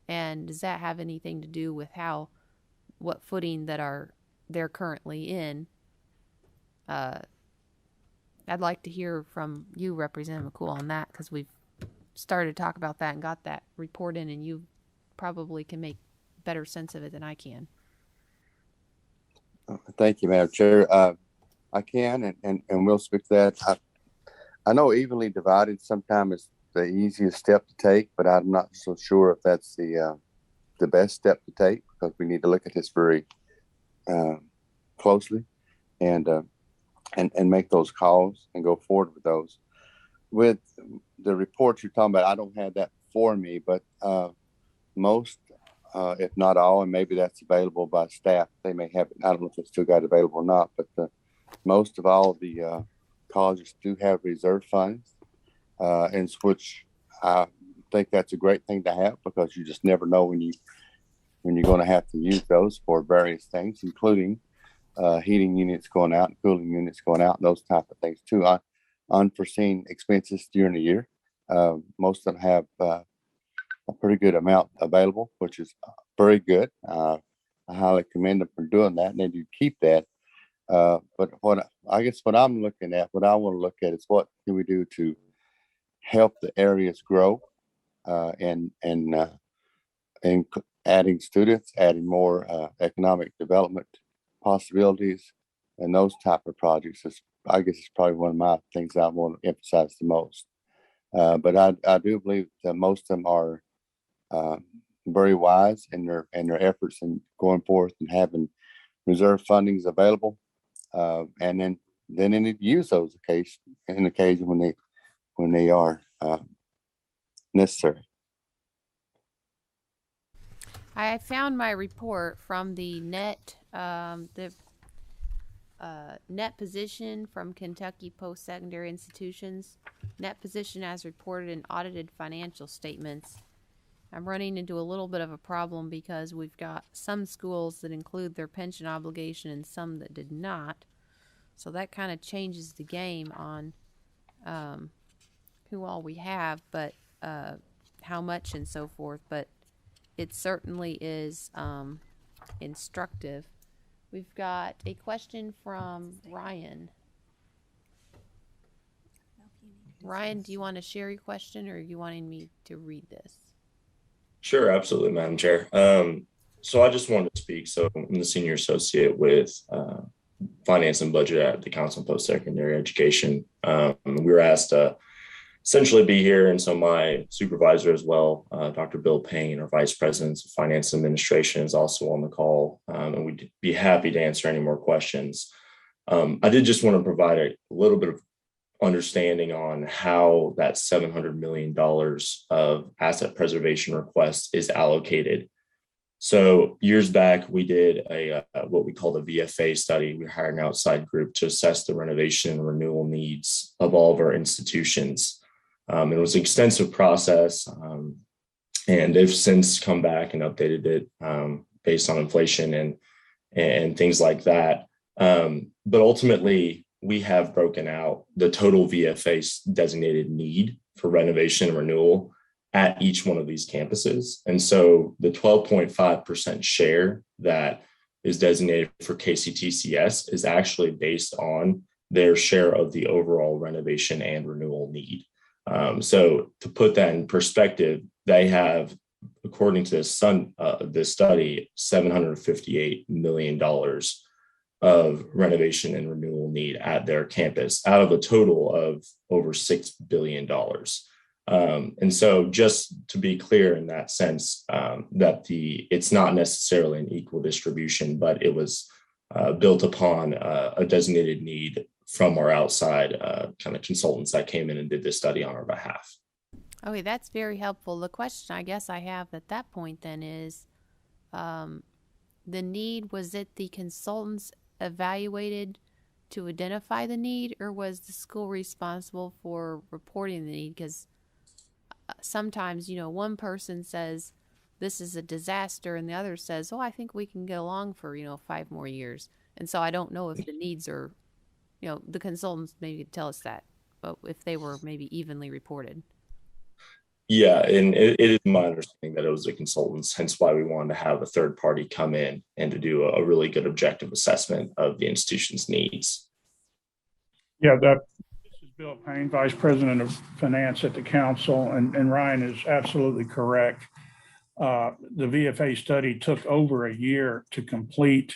And does that have anything to do with what footing that they're currently in? I'd like to hear from you, Representative McCool, on that, because we've started to talk about that and got that report in, and you probably can make better sense of it than I can. Thank you, Madam Chair. I can, and we'll speak to that. I know evenly divided sometimes is the easiest step to take, but I'm not so sure if that's the best step to take, because we need to look at this very closely and make those calls and go forward with those. With the reports you're talking about, I don't have that for me, but most, if not all, and maybe that's available by staff, they may have it. I don't know if they still got it available or not, but most of all of the colleges do have reserve funds, and which I think that's a great thing to have, because you just never know when you're going to have to use those for various things, including heating units going out and cooling units going out, and those type of things too. Unforeseen expenses during the year. Most of them have a pretty good amount available, which is very good. I highly commend them for doing that, and they do keep that. But what I'm looking at, what I want to look at is what can we do to help the areas grow, and adding students, adding more economic development possibilities, and those type of projects is, I guess, is probably one of my things I want to emphasize the most. But I do believe that most of them are very wise in their efforts in going forth and having reserve fundings available, and then they need to use those occasion when they are necessary. I found my report from the net position from Kentucky Post-Secondary Institutions. Net position as reported in audited financial statements. I'm running into a little bit of a problem because we've got some schools that include their pension obligation and some that did not. So that kind of changes the game on who all we have, but how much and so forth. But it certainly is instructive. We've got a question from Ryan. Ryan, do you want to share your question, or are you wanting me to read this? Sure, absolutely, Madam Chair. So I just wanted to speak. So I'm the senior associate with finance and budget at the Council on Post-Secondary Education. We were asked to essentially be here, and so my supervisor as well, Dr. Bill Payne, our Vice President of Finance Administration, is also on the call, and we'd be happy to answer any more questions. I did just want to provide a little bit of understanding on how that $700 million of asset preservation request is allocated. So years back, we did what we called a VFA study. We hired an outside group to assess the renovation and renewal needs of all of our institutions. It was an extensive process, and they've since come back and updated it based on inflation and things like that. But ultimately, we have broken out the total VFA designated need for renovation and renewal at each one of these campuses. And so the 12.5% share that is designated for KCTCS is actually based on their share of the overall renovation and renewal need. So to put that in perspective, they have, according to this study, $758 million of renovation and renewal need at their campus out of a total of over $6 billion. And so just to be clear in that sense, that it's not necessarily an equal distribution, but it was built upon a designated need from our outside kind of consultants that came in and did this study on our behalf. Okay, that's very helpful. The question I guess I have at that point then is, the need, was it the consultants evaluated to identify the need, or was the school responsible for reporting the need? Because sometimes, one person says this is a disaster and the other says, oh, I think we can get along for 5 more years. And so I don't know if the needs are, the consultants maybe could tell us that, but if they were maybe evenly reported. Yeah, and it is my understanding that it was the consultants, hence why we wanted to have a third party come in and to do a really good objective assessment of the institution's needs. Yeah, this is Bill Payne, Vice President of Finance at the Council, and Ryan is absolutely correct. The VFA study took over a year to complete,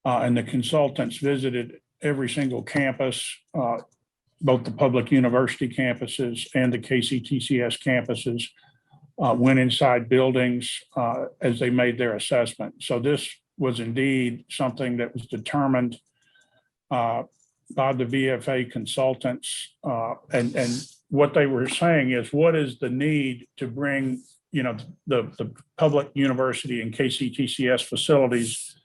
and the consultants visited every single campus, both the public university campuses and the KCTCS campuses, went inside buildings as they made their assessment. So this was indeed something that was determined by the VFA consultants. And what they were saying is, what is the need to bring, the public university and KCTCS facilities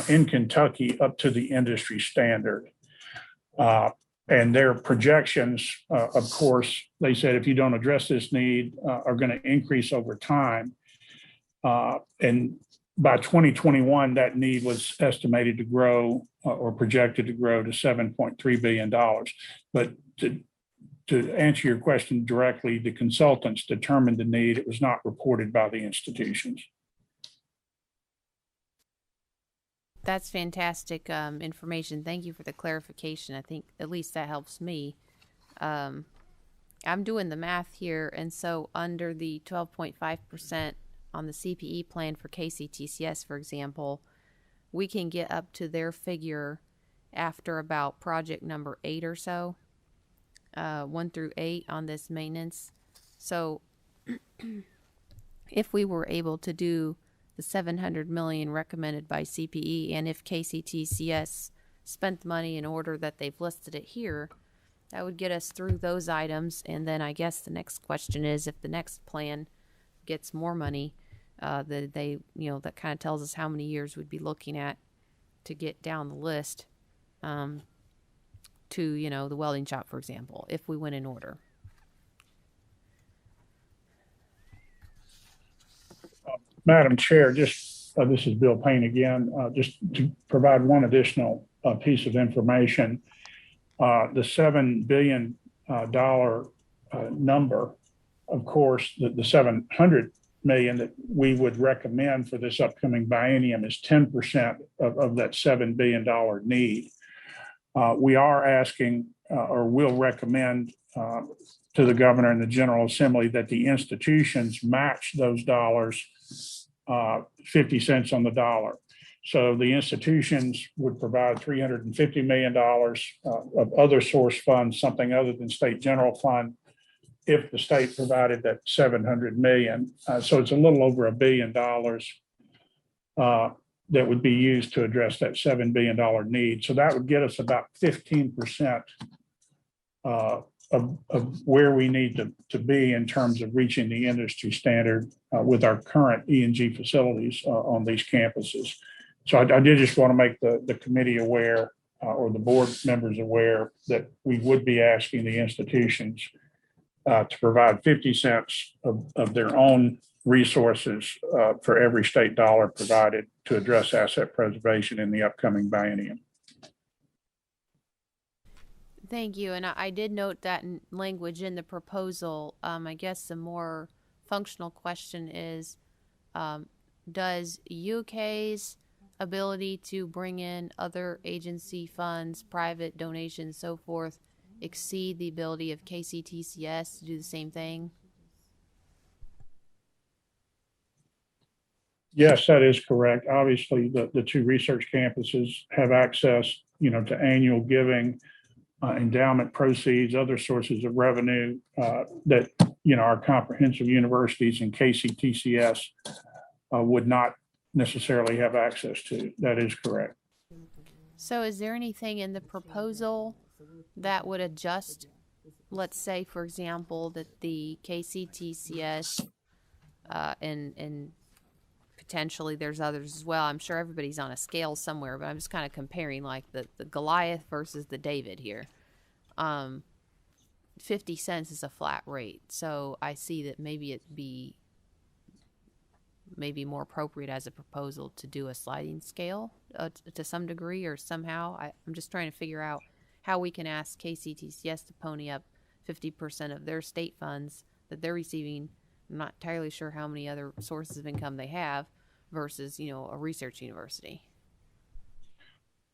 in Kentucky up to the industry standard? And their projections, of course, they said if you don't address this need, are going to increase over time. And by 2021, that need was estimated to grow or projected to grow to $7.3 billion. But to answer your question directly, the consultants determined the need. It was not reported by the institutions. That's fantastic information. Thank you for the clarification. I think at least that helps me. I'm doing the math here, and so under the 12.5% on the CPE plan for KCTCS, for example, we can get up to their figure after about project number 8 or so, 1 through 8 on this maintenance. So if we were able to do the $700 million recommended by CPE, and if KCTCS spent the money in order that they've listed it here, that would get us through those items. And then I guess the next question is, if the next plan gets more money, that kind of tells us how many years we'd be looking at to get down the list to the welding shop, for example, if we went in order. Madam Chair, just this is Bill Payne again, just to provide one additional piece of information. The $7 billion number, of course, the $700 million that we would recommend for this upcoming biennium is 10% of that $7 billion need. We are asking or will recommend to the governor and the General Assembly that the institutions match those dollars 50 cents on the dollar. So the institutions would provide $350 million of other source funds, something other than state general fund, if the state provided that $700 million. So it's a little over $1 billion that would be used to address that $7 billion need. So that would get us about 15% of where we need to be in terms of reaching the industry standard with our current E&G facilities on these campuses. So I did just want to make the committee aware or the board members aware that we would be asking the institutions to provide 50 cents of their own resources for every state dollar provided to address asset preservation in the upcoming biennium. Thank you. And I did note that language in the proposal. I guess the more functional question is, does UK's ability to bring in other agency funds, private donations, so forth, exceed the ability of KCTCS to do the same thing? Yes, that is correct. Obviously, the two research campuses have access, to annual giving, endowment proceeds, other sources of revenue that, our comprehensive universities and KCTCS would not necessarily have access to. That is correct. So is there anything in the proposal that would adjust, let's say, for example, that the KCTCS and potentially there's others as well. I'm sure everybody's on a scale somewhere, but I'm just kind of comparing like the Goliath versus the David here. 50 cents is a flat rate. So I see that maybe it'd be maybe more appropriate as a proposal to do a sliding scale to some degree or somehow. I'm just trying to figure out how we can ask KCTCS to pony up 50% of their state funds that they're receiving. I'm not entirely sure how many other sources of income they have versus, a research university.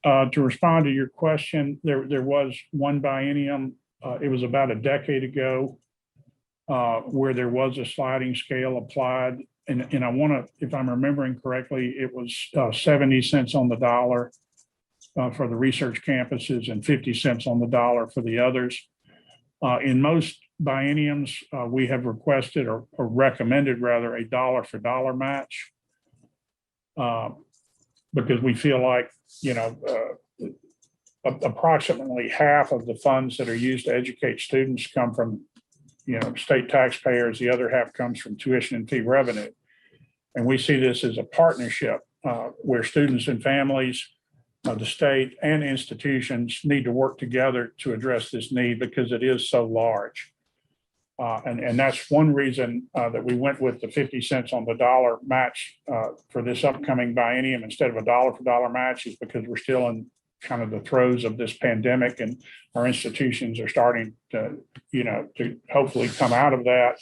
To respond to your question, there was one biennium, it was about a decade ago, where there was a sliding scale applied. And I want to, if I'm remembering correctly, it was 70 cents on the dollar for the research campuses and 50 cents on the dollar for the others. In most bienniums, we have requested or recommended rather a dollar for dollar match because we feel like, approximately half of the funds that are used to educate students come from state taxpayers. The other half comes from tuition and fee revenue. And we see this as a partnership where students and families, the state and institutions need to work together to address this need because it is so large. And that's one reason that we went with the 50 cents on the dollar match for this upcoming biennium instead of a dollar for dollar match is because we're still in kind of the throes of this pandemic and our institutions are starting to hopefully come out of that.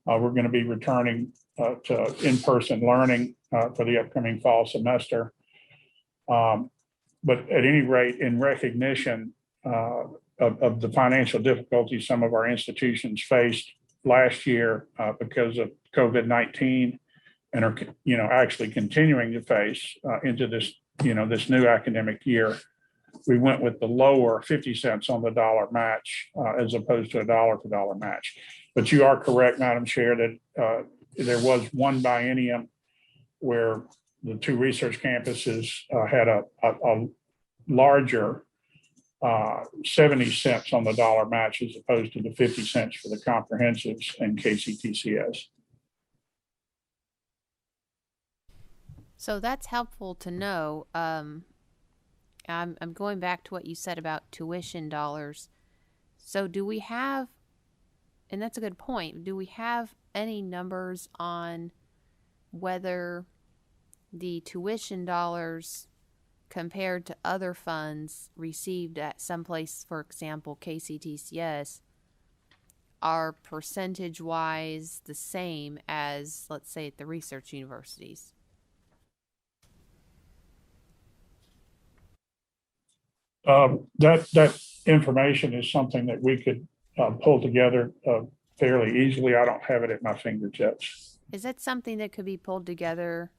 We're going to be returning to in-person learning for the upcoming fall semester. But at any rate, in recognition of the financial difficulties some of our institutions faced last year because of COVID-19 and are, actually continuing to face into this, this new academic year, we went with the lower 50 cents on the dollar match as opposed to a dollar for dollar match. But you are correct, Madam Chair, that there was one biennium where the two research campuses had a larger 70 cents on the dollar match as opposed to the 50 cents for the comprehensives and KCTCS. So that's helpful to know. I'm going back to what you said about tuition dollars. So do we have, and that's a good point, do we have any numbers on whether the tuition dollars compared to other funds received at someplace, for example, KCTCS, are percentage-wise the same as, let's say, at the research universities? That information is something that we could pull together fairly easily. I don't have it at my fingertips. Is that something that could be pulled together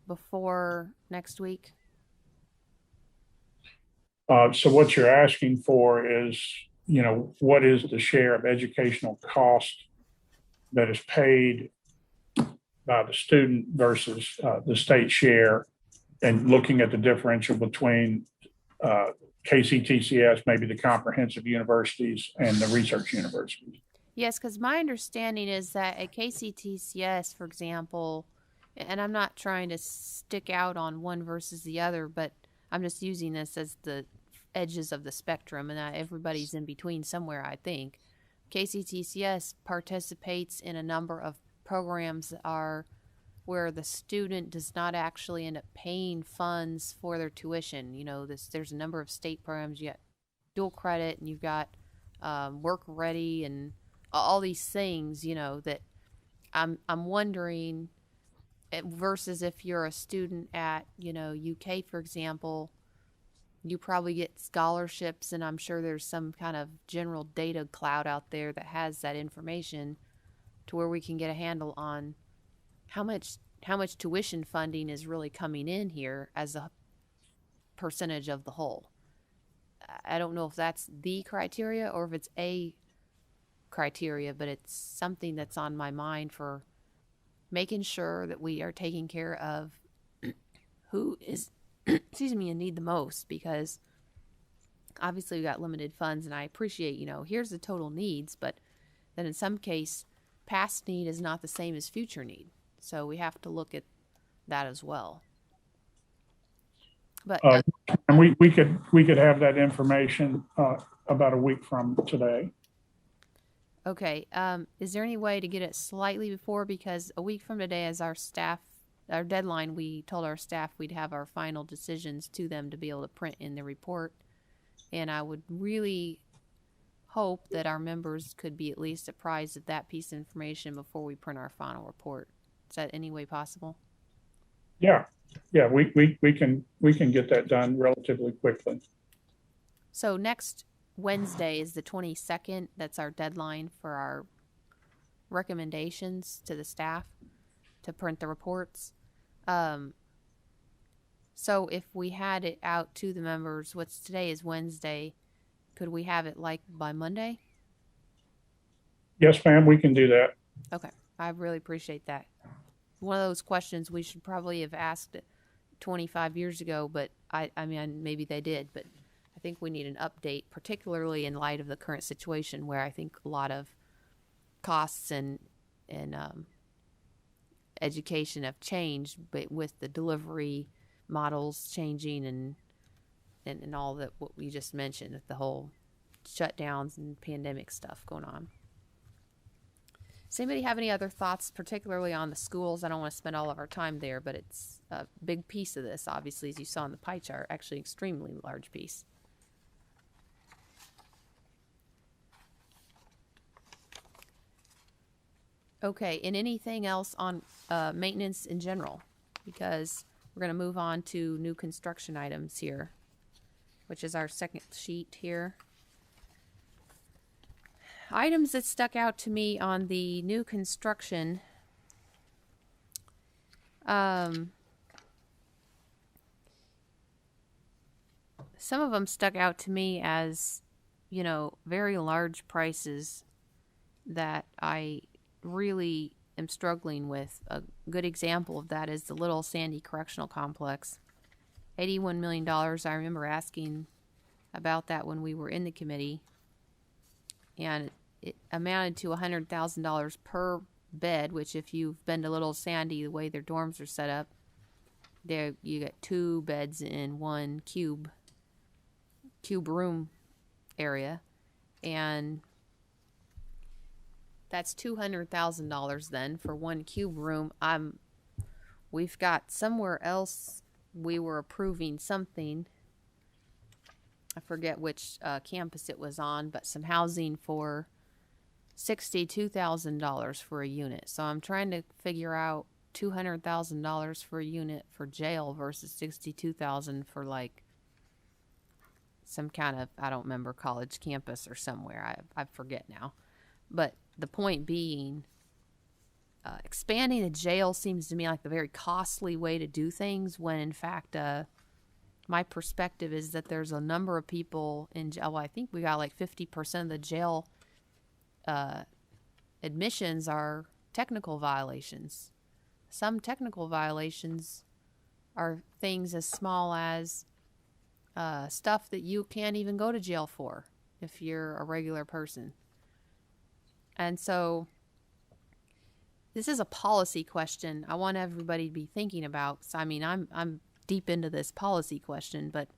before next week? So what you're asking for is, what is the share of educational cost that is paid by the student versus the state share, and looking at the differential between KCTCS, maybe the comprehensive universities and the research universities. Yes, because my understanding is that at KCTCS, for example, and I'm not trying to stick out on one versus the other, but I'm just using this as the edges of the spectrum, and everybody's in between somewhere, I think. KCTCS participates in a number of programs that are where the student does not actually end up paying funds for their tuition. You know, there's a number of state programs. You got dual credit, and you've got work ready, and all these things. You know, that I'm wondering, versus if you're a student at UK, for example, you probably get scholarships, and I'm sure there's some kind of general data cloud out there that has that information to where we can get a handle on how much tuition funding is really coming in here as a percentage of the whole. I don't know if that's the criteria or if it's a criteria, but it's something that's on my mind for making sure that we are taking care of who is excuse me, in need the most, because obviously we got limited funds, and I appreciate, here's the total needs, but then in some case, past need is not the same as future need. So we have to look at that as well. But and we could have that information about a week from today. Okay. Is there any way to get it slightly before? Because a week from today is our deadline. We told our staff we'd have our final decisions to them to be able to print in the report. And I would really hope that our members could be at least apprised of that piece of information before we print our final report. Is that any way possible? Yeah, we can get that done relatively quickly. So next Wednesday is the 22nd. That's our deadline for our recommendations to the staff to print the reports. So if we had it out to the members, today is Wednesday, could we have it like by Monday? Yes, ma'am, we can do that. Okay, I really appreciate that. One of those questions we should probably have asked 25 years ago, but I mean, maybe they did, but I think we need an update, particularly in light of the current situation where I think a lot of costs and education have changed, but with the delivery models changing and all that what we just mentioned, the whole shutdowns and pandemic stuff going on. Does anybody have any other thoughts, particularly on the schools? I don't want to spend all of our time there, but it's a big piece of this, obviously, as you saw in the pie chart, actually extremely large piece. Okay, and anything else on maintenance in general? Because we're going to move on to new construction items here, which is our second sheet here. Items that stuck out to me on the new construction. Some of them stuck out to me as, very large prices that I really am struggling with. A good example of that is the Little Sandy Correctional Complex. $81 million. I remember asking about that when we were in the committee. And it amounted to $100,000 per bed, which if you've been to Little Sandy, the way their dorms are set up, there you get 2 beds in one cube room area. And that's $200,000 then for one cube room. We've got somewhere else we were approving something. I forget which campus it was on, but some housing for $62,000 for a unit. So I'm trying to figure out $200,000 for a unit for jail versus $62,000 for like some kind of, I don't remember, college campus or somewhere. I forget now. But the point being, expanding a jail seems to me like the very costly way to do things, when in fact my perspective is that there's a number of people in jail. Well, I think we got like 50% of the jail admissions are technical violations. Some technical violations are things as small as stuff that you can't even go to jail for if you're a regular person. And so this is a policy question I want everybody to be thinking about. So, I mean, I'm deep into this policy question, but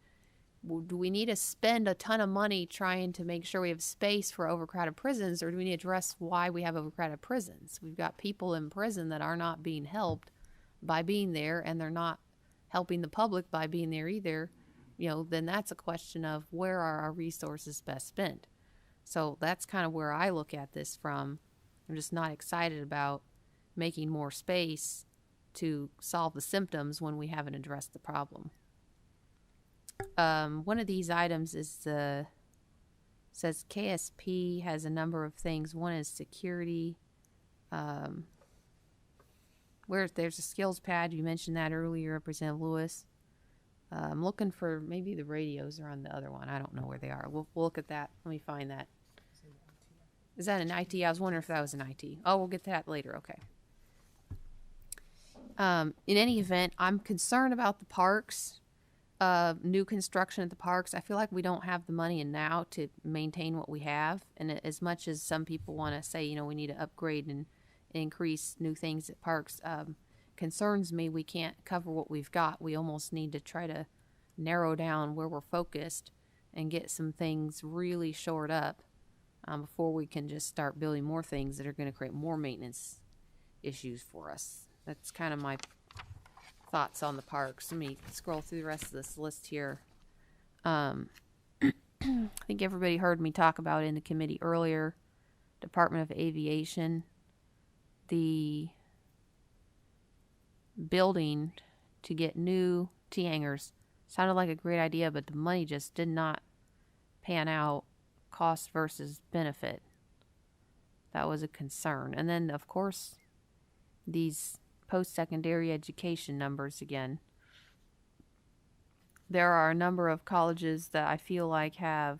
do we need to spend a ton of money trying to make sure we have space for overcrowded prisons, or do we need to address why we have overcrowded prisons? We've got people in prison that are not being helped by being there, and they're not helping the public by being there either. Then that's a question of where are our resources best spent. So that's kind of where I look at this from. I'm just not excited about making more space to solve the symptoms when we haven't addressed the problem. One of these items says KSP has a number of things. One is security. Where there's a skills pad, you mentioned that earlier, Representative Lewis. I'm looking for, maybe the radios are on the other one. I don't know where they are. We'll look at that. Let me find that. Is that an IT? I was wondering if that was an IT. Oh, we'll get to that later. Okay. In any event, I'm concerned about the parks. New construction at the parks. I feel like we don't have the money in now to maintain what we have. And as much as some people want to say, we need to upgrade and increase new things at parks, concerns me we can't cover what we've got. We almost need to try to narrow down where we're focused and get some things really shored up before we can just start building more things that are going to create more maintenance issues for us. That's kind of my thoughts on the parks. Let me scroll through the rest of this list here. I think everybody heard me talk about it in the committee earlier. Department of Aviation, the building to get new T-hangers sounded like a great idea, but the money just did not pan out, cost versus benefit. That was a concern. And then, of course, these post-secondary education numbers again. There are a number of colleges that I feel like have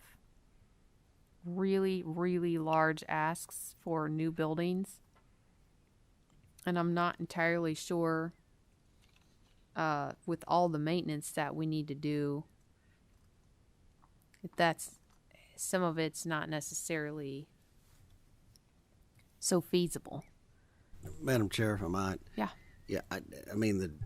really, really large asks for new buildings. And I'm not entirely sure with all the maintenance that we need to do, if some of it's not necessarily so feasible. Madam Chair, if I might. Yeah. Yeah, I mean,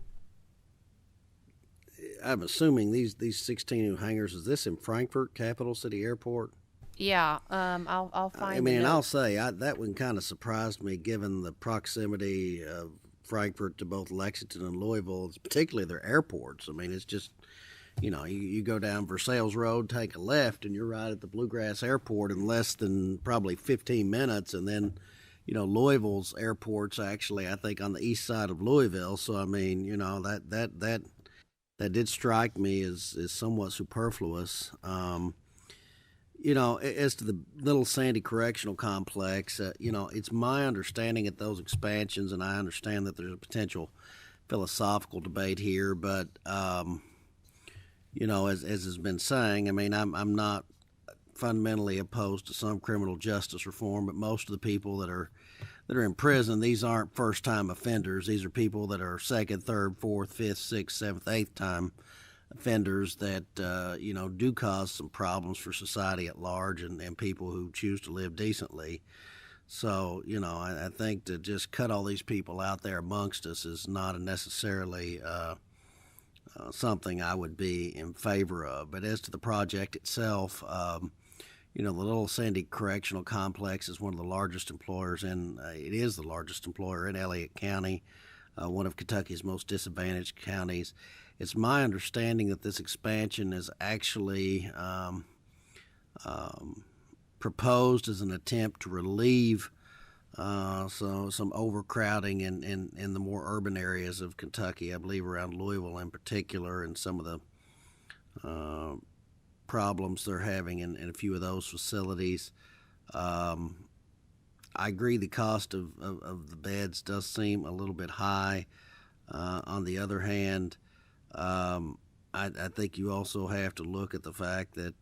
I'm assuming these 16 new hangars, is this in Frankfurt, Capital City Airport? Yeah, I'll find. I mean, and I'll say that one kind of surprised me, given the proximity of Frankfurt to both Lexington and Louisville, particularly their airports. I mean, it's just, you go down Versailles Road, take a left, and you're right at the Bluegrass Airport in less than probably 15 minutes, and then, Louisville's airport's actually, I think, on the east side of Louisville. So I mean, that did strike me as somewhat superfluous. As to the Little Sandy Correctional Complex, it's my understanding that those expansions, and I understand that there's a potential philosophical debate here, but as has been saying, I mean, I'm not fundamentally opposed to some criminal justice reform, but most of the people that are in prison, these aren't first-time offenders. These are people that are second, third, fourth, fifth, sixth, seventh, eighth time offenders that do cause some problems for society at large and people who choose to live decently. So I think to just cut all these people out there amongst us is not necessarily something I would be in favor of. But as to the project itself, the Little Sandy Correctional Complex is one of the largest employers it is the largest employer in Elliott County, one of Kentucky's most disadvantaged counties. It's my understanding that this expansion is actually proposed as an attempt to relieve some overcrowding in the more urban areas of Kentucky, I believe around Louisville in particular, and some of the problems they're having in a few of those facilities. I agree the cost of the beds does seem a little bit high. On the other hand, I think you also have to look at the fact that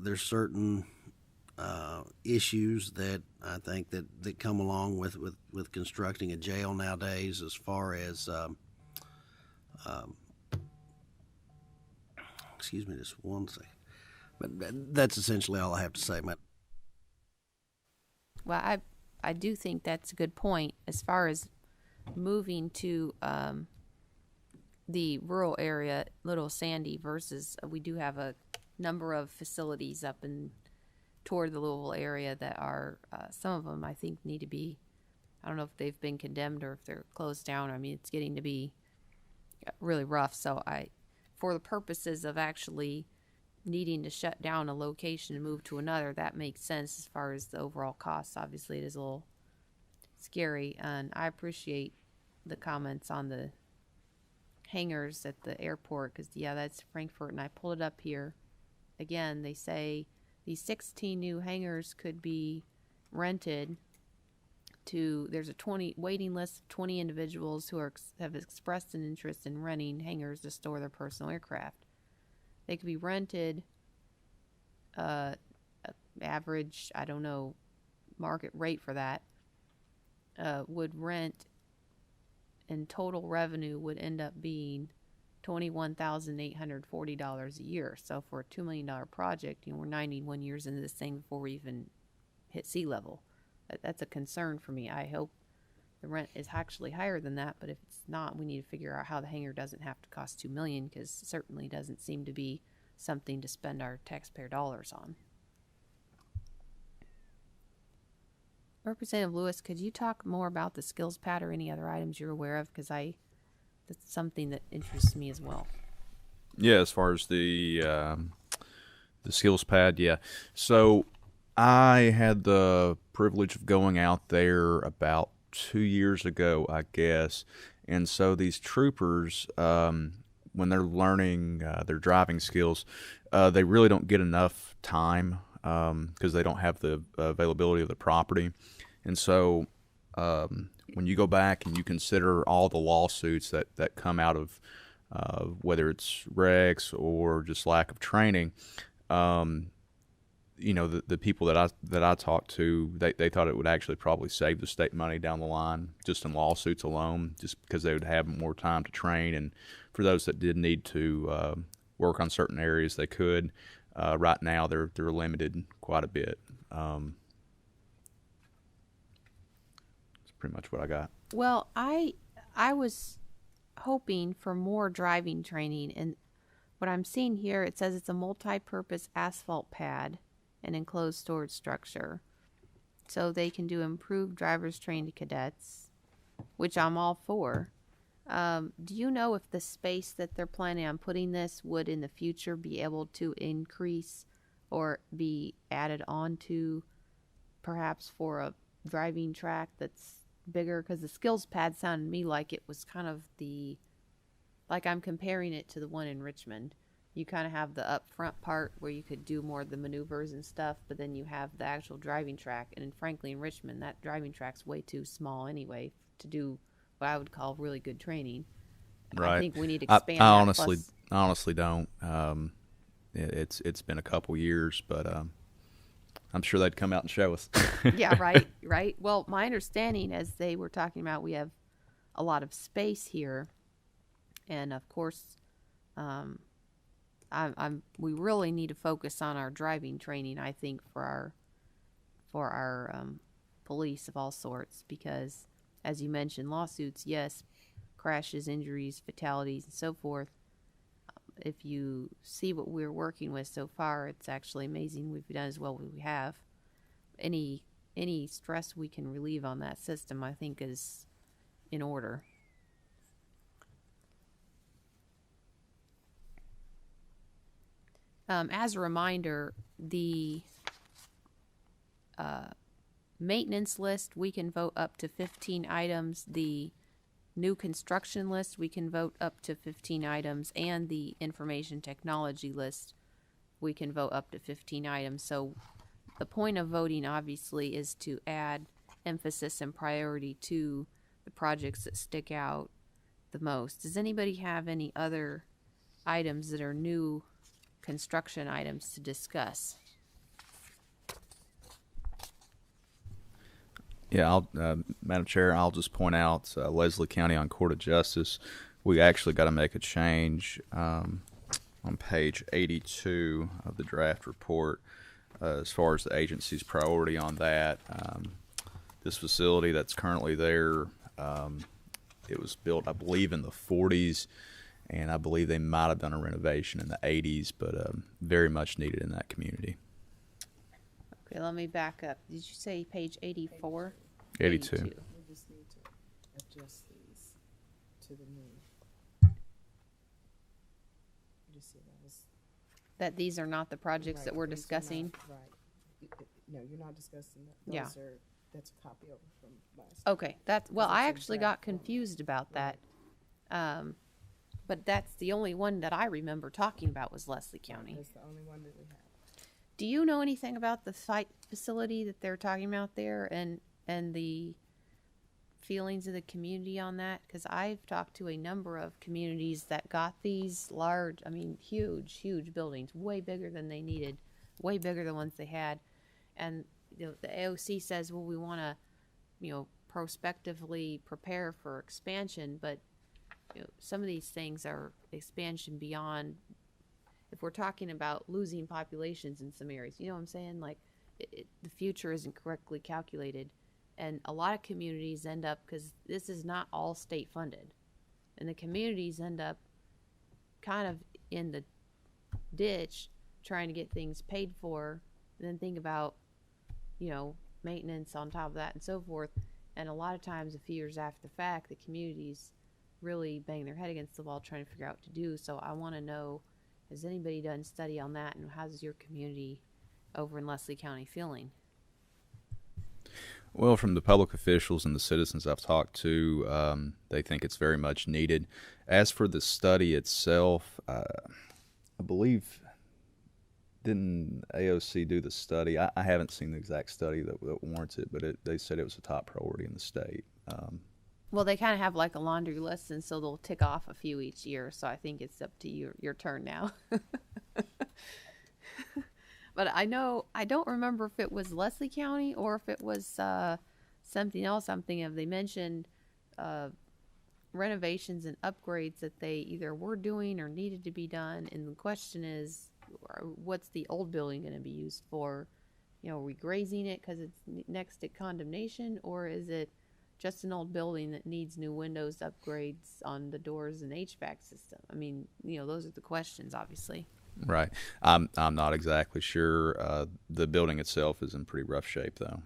there's certain issues that I think that come along with constructing a jail nowadays, as far as excuse me just one second. But that's essentially all I have to say, Matt. Well, I do think that's a good point as far as moving to the rural area, Little Sandy, versus we do have a number of facilities up in toward the Louisville area that are some of them I think need to be, I don't know if they've been condemned or if they're closed down. I mean, it's getting to be really rough. So for the purposes of actually needing to shut down a location and move to another, that makes sense as far as the overall costs. Obviously, it is a little scary, and I appreciate the comments on the hangars at the airport, because yeah, that's Frankfurt, and I pulled it up here. Again, they say these 16 new hangars could be rented to, there's a 20 waiting list of 20 individuals who have expressed an interest in renting hangars to store their personal aircraft. They could be rented, average, I don't know, market rate for that, would rent, and total revenue would end up being $21,840 a year. So for a $2 million project, we're 91 years into this thing before we even hit sea level. That's a concern for me. I hope the rent is actually higher than that, but if it's not, we need to figure out how the hangar doesn't have to cost $2 million, because it certainly doesn't seem to be something to spend our taxpayer dollars on. Representative Lewis, could you talk more about the skills pad or any other items you're aware of? Because that's something that interests me as well. Yeah, as far as the skills pad, yeah. So I had the privilege of going out there about 2 years ago, I guess. And so these troopers, when they're learning their driving skills, they really don't get enough time because they don't have the availability of the property. And so when you go back and you consider all the lawsuits that come out of whether it's regs or just lack of training, the people that I talked to, they thought it would actually probably save the state money down the line just in lawsuits alone, just because they would have more time to train. And for those that did need to work on certain areas, they could. Right now, they're limited quite a bit. That's pretty much what I got. Well, I was hoping for more driving training, and what I'm seeing here, it says it's a multi-purpose asphalt pad and enclosed storage structure, so they can do improved driver's trained cadets, which I'm all for. Do you know if the space that they're planning on putting this would in the future be able to increase or be added on to, perhaps for a driving track that's bigger? Because the skills pad sounded to me like it was kind of like I'm comparing it to the one in Richmond. You kind of have the up front part where you could do more of the maneuvers and stuff, but then you have the actual driving track. And frankly, in Richmond, that driving track's way too small anyway to do what I would call really good training. Right. I think we need to expand. I honestly don't. It's been a couple years, but I'm sure they'd come out and show us. Yeah, right. Well, my understanding, as they were talking about, we have a lot of space here, and of course, we really need to focus on our driving training, I think, for our police of all sorts, because, as you mentioned, lawsuits, yes, crashes, injuries, fatalities, and so forth. If you see what we're working with so far, it's actually amazing we've done as well as we have. Any stress we can relieve on that system, I think, is in order. As a reminder, the maintenance list, we can vote up to 15 items. The new construction list, we can vote up to 15 items. And the information technology list, we can vote up to 15 items. So the point of voting, obviously, is to add emphasis and priority to the projects that stick out the most. Does anybody have any other items that are new construction items to discuss? Yeah, Madam Chair, I'll just point out Leslie County on Court of Justice. We actually got to make a change on page 82 of the draft report as far as the agency's priority on that. This facility that's currently there, it was built, I believe, in the 40s, and I believe they might have done a renovation in the 80s, but very much needed in that community. Okay, let me back up. Did you say page 84? 82. We just need to adjust these to the new. You just see that was That these are not the projects right, that we're these are discussing? not- right. No, you're not discussing that. Yeah. Those are, that's a copy over from last. Okay, well, Because I it's a actually draft got form. confused about that. But that's the only one that I remember talking about was Leslie County. That's the only one that we have. Do you know anything about the site facility that they're talking about there and the feelings of the community on that? Because I've talked to a number of communities that got these large, I mean, huge buildings, way bigger than they needed, way bigger than ones they had. And the AOC says, well, we want to, prospectively prepare for expansion, but some of these things are expansion beyond. If we're talking about losing populations in some areas, you know what I'm saying? Like, the future isn't correctly calculated. And a lot of communities end up, because this is not all state funded, and the communities end up kind of in the ditch trying to get things paid for, and then think about, maintenance on top of that and so forth. And a lot of times, a few years after the fact, the communities really bang their head against the wall trying to figure out what to do. So I want to know, has anybody done study on that, and how's your community over in Leslie County feeling? Well, from the public officials and the citizens I've talked to, they think it's very much needed. As for the study itself, I believe, didn't AOC do the study? I haven't seen the exact study that warrants it, but they said it was a top priority in the state. Well, they kind of have like a laundry list, and so they'll tick off a few each year. So I think it's up to your turn now. But I don't remember if it was Leslie County or if it was something else I'm thinking of. They mentioned renovations and upgrades that they either were doing or needed to be done. And the question is, what's the old building going to be used for? Are we grazing it because it's next to condemnation, or is it just an old building that needs new windows, upgrades on the doors and HVAC system? I mean, those are the questions, obviously. Right. I'm not exactly sure. The building itself is in pretty rough shape, though.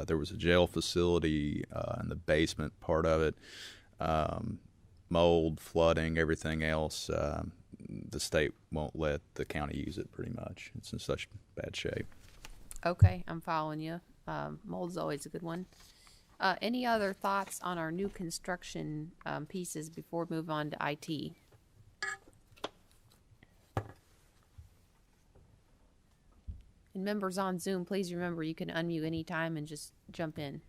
There was a jail facility in the basement part of it. Mold, flooding, everything else. The state won't let the county use it pretty much. It's in such bad shape. Okay, I'm following you. Mold's always a good one. Any other thoughts on our new construction pieces before we move on to IT? And members on Zoom, please remember you can unmute anytime and just jump in.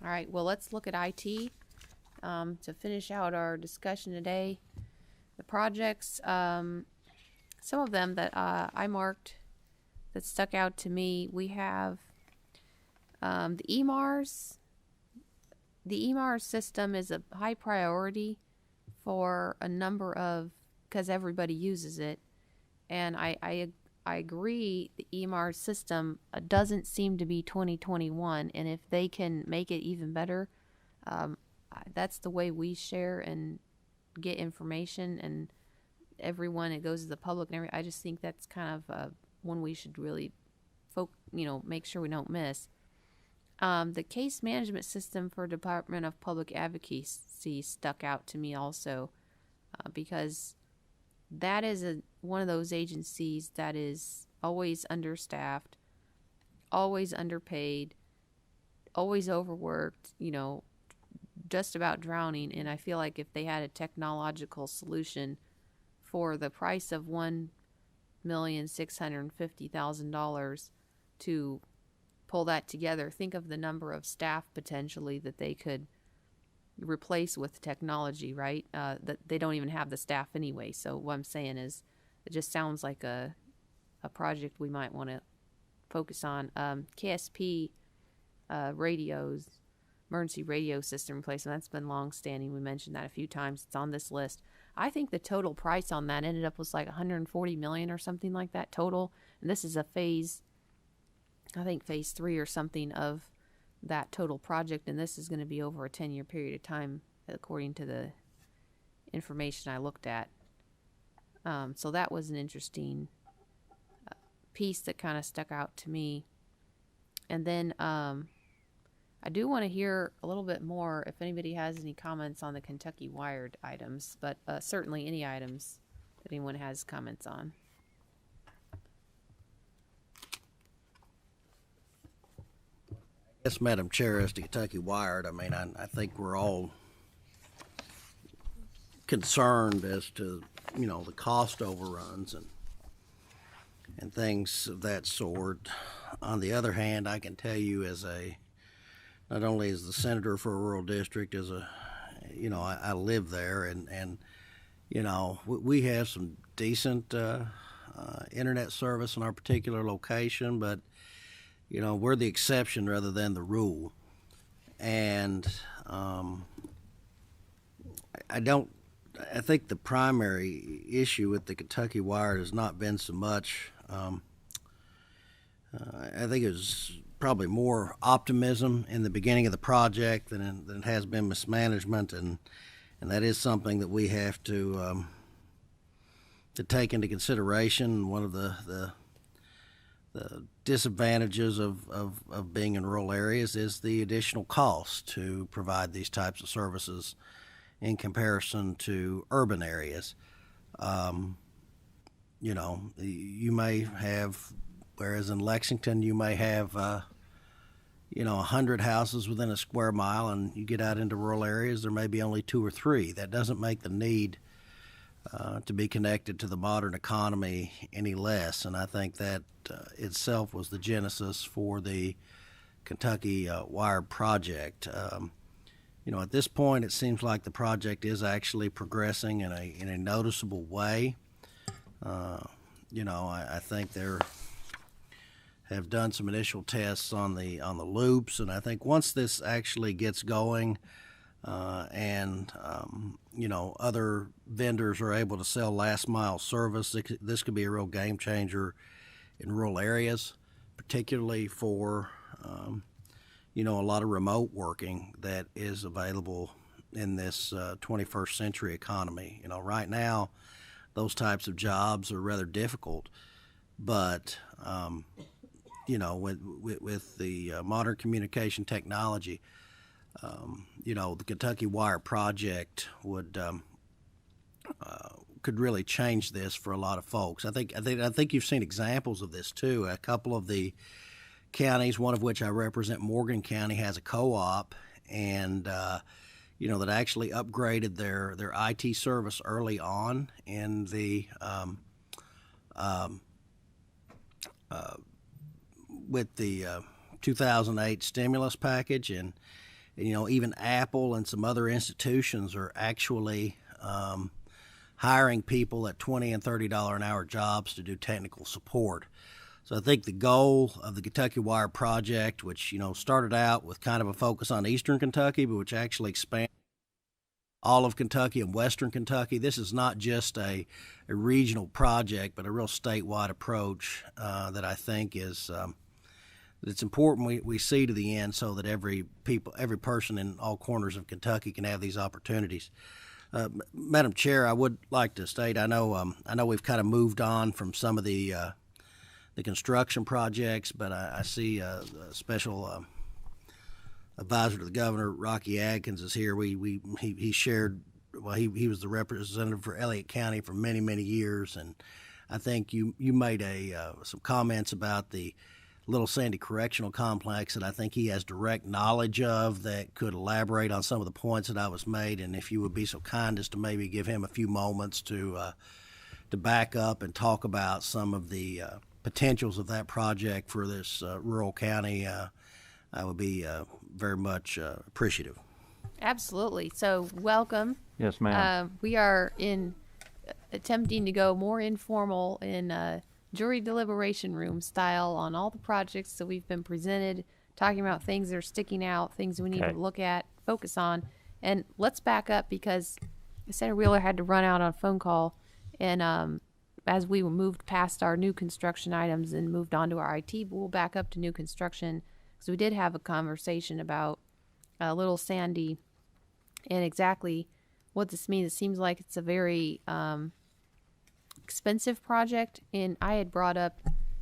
All right, well, let's look at IT to finish out our discussion today. The projects, some of them that I marked that stuck out to me, we have the EMARS. The EMARS system is a high priority for a number of, because everybody uses it. And I agree, the EMARS system doesn't seem to be 2021. And if they can make it even better, that's the way we share and get information, and everyone, it goes to the public and I just think that's kind of one we should really make sure we don't miss. The case management system for Department of Public Advocacy stuck out to me also, because that is one of those agencies that is always understaffed, always underpaid, always overworked, just about drowning. And I feel like if they had a technological solution for the price of $1,650,000 to pull that together, think of the number of staff potentially that they could replace with technology, right? That they don't even have the staff anyway. So what I'm saying is, it just sounds like a project we might want to focus on. KSP radios, emergency radio system replacement. That's been long standing. We mentioned that a few times. It's on this list. I think the total price on that ended up was like 140 million or something like that total. And this is a phase, I think phase 3 or something of that total project. And this is going to be over a 10-year period of time, according to the information I looked at. So that was an interesting piece that kind of stuck out to me. And then I do want to hear a little bit more if anybody has any comments on the Kentucky Wired items, but certainly any items that anyone has comments on. Yes, Madam Chair, as to Kentucky Wired, I mean, I think we're all concerned as to, you know, the cost overruns and things of that sort. On the other hand, I can tell you not only as the senator for a rural district, as a, you know, I live there and you know, we have some decent internet service in our particular location, but, you know, we're the exception rather than the rule. And I think the primary issue with the Kentucky Wired has not been so much, I think it was probably more optimism in the beginning of the project than it has been mismanagement, and that is something that we have to take into consideration. One of the disadvantages of being in rural areas is the additional cost to provide these types of services in comparison to urban areas. You know, you may have, whereas in Lexington you may have, you know, 100 houses within a square mile, and you get out into rural areas, there may be only 2 or 3. That doesn't make the need to be connected to the modern economy any less, and I think that itself was the genesis for the Kentucky Wired project. You know, at this point, it seems like the project is actually progressing in a noticeable way. You know, I think they're have done some initial tests on the loops, and I think once this actually gets going, and you know, other vendors are able to sell last mile service, this could be a real game changer in rural areas, particularly for you know, a lot of remote working that is available in this 21st century economy. You know, right now, those types of jobs are rather difficult, but you know, with the modern communication technology, you know, the Kentucky Wire project could really change this for a lot of folks. I think you've seen examples of this too. A couple of the counties, one of which I represent, Morgan County, has a co-op, and you know, that actually upgraded their IT service early on in the with the 2008 stimulus package, and you know, even Apple and some other institutions are actually hiring people at $20 and $30 an hour jobs to do technical support. So I think the goal of the Kentucky Wire project, which, you know, started out with kind of a focus on eastern Kentucky, but which actually expanded all of Kentucky and western Kentucky. This is not just a regional project, but a real statewide approach that I think is it's important we see to the end, so that every person in all corners of Kentucky can have these opportunities. Madam Chair, I would like to state, I know we've kind of moved on from some of the construction projects, but I see a special advisor to the governor, Rocky Adkins, is here. He shared, well, he was the representative for Elliott County for many, many years, and I think you made some comments about the Little Sandy Correctional Complex that I think he has direct knowledge of, that could elaborate on some of the points that I was made, and if you would be so kind as to maybe give him a few moments to back up and talk about some of the potentials of that project for this rural county, I would be very much appreciative. Absolutely. So welcome. Yes, ma'am. We are attempting to go more informal in jury deliberation room style on all the projects that we've been presented, talking about things that are sticking out, things we need to look at, focus on. And let's back up because Senator Wheeler had to run out on a phone call. And as we moved past our new construction items and moved on to our IT, we'll back up to new construction because we did have a conversation about Little Sandy and exactly what this means. It seems like it's a very expensive project, and I had brought up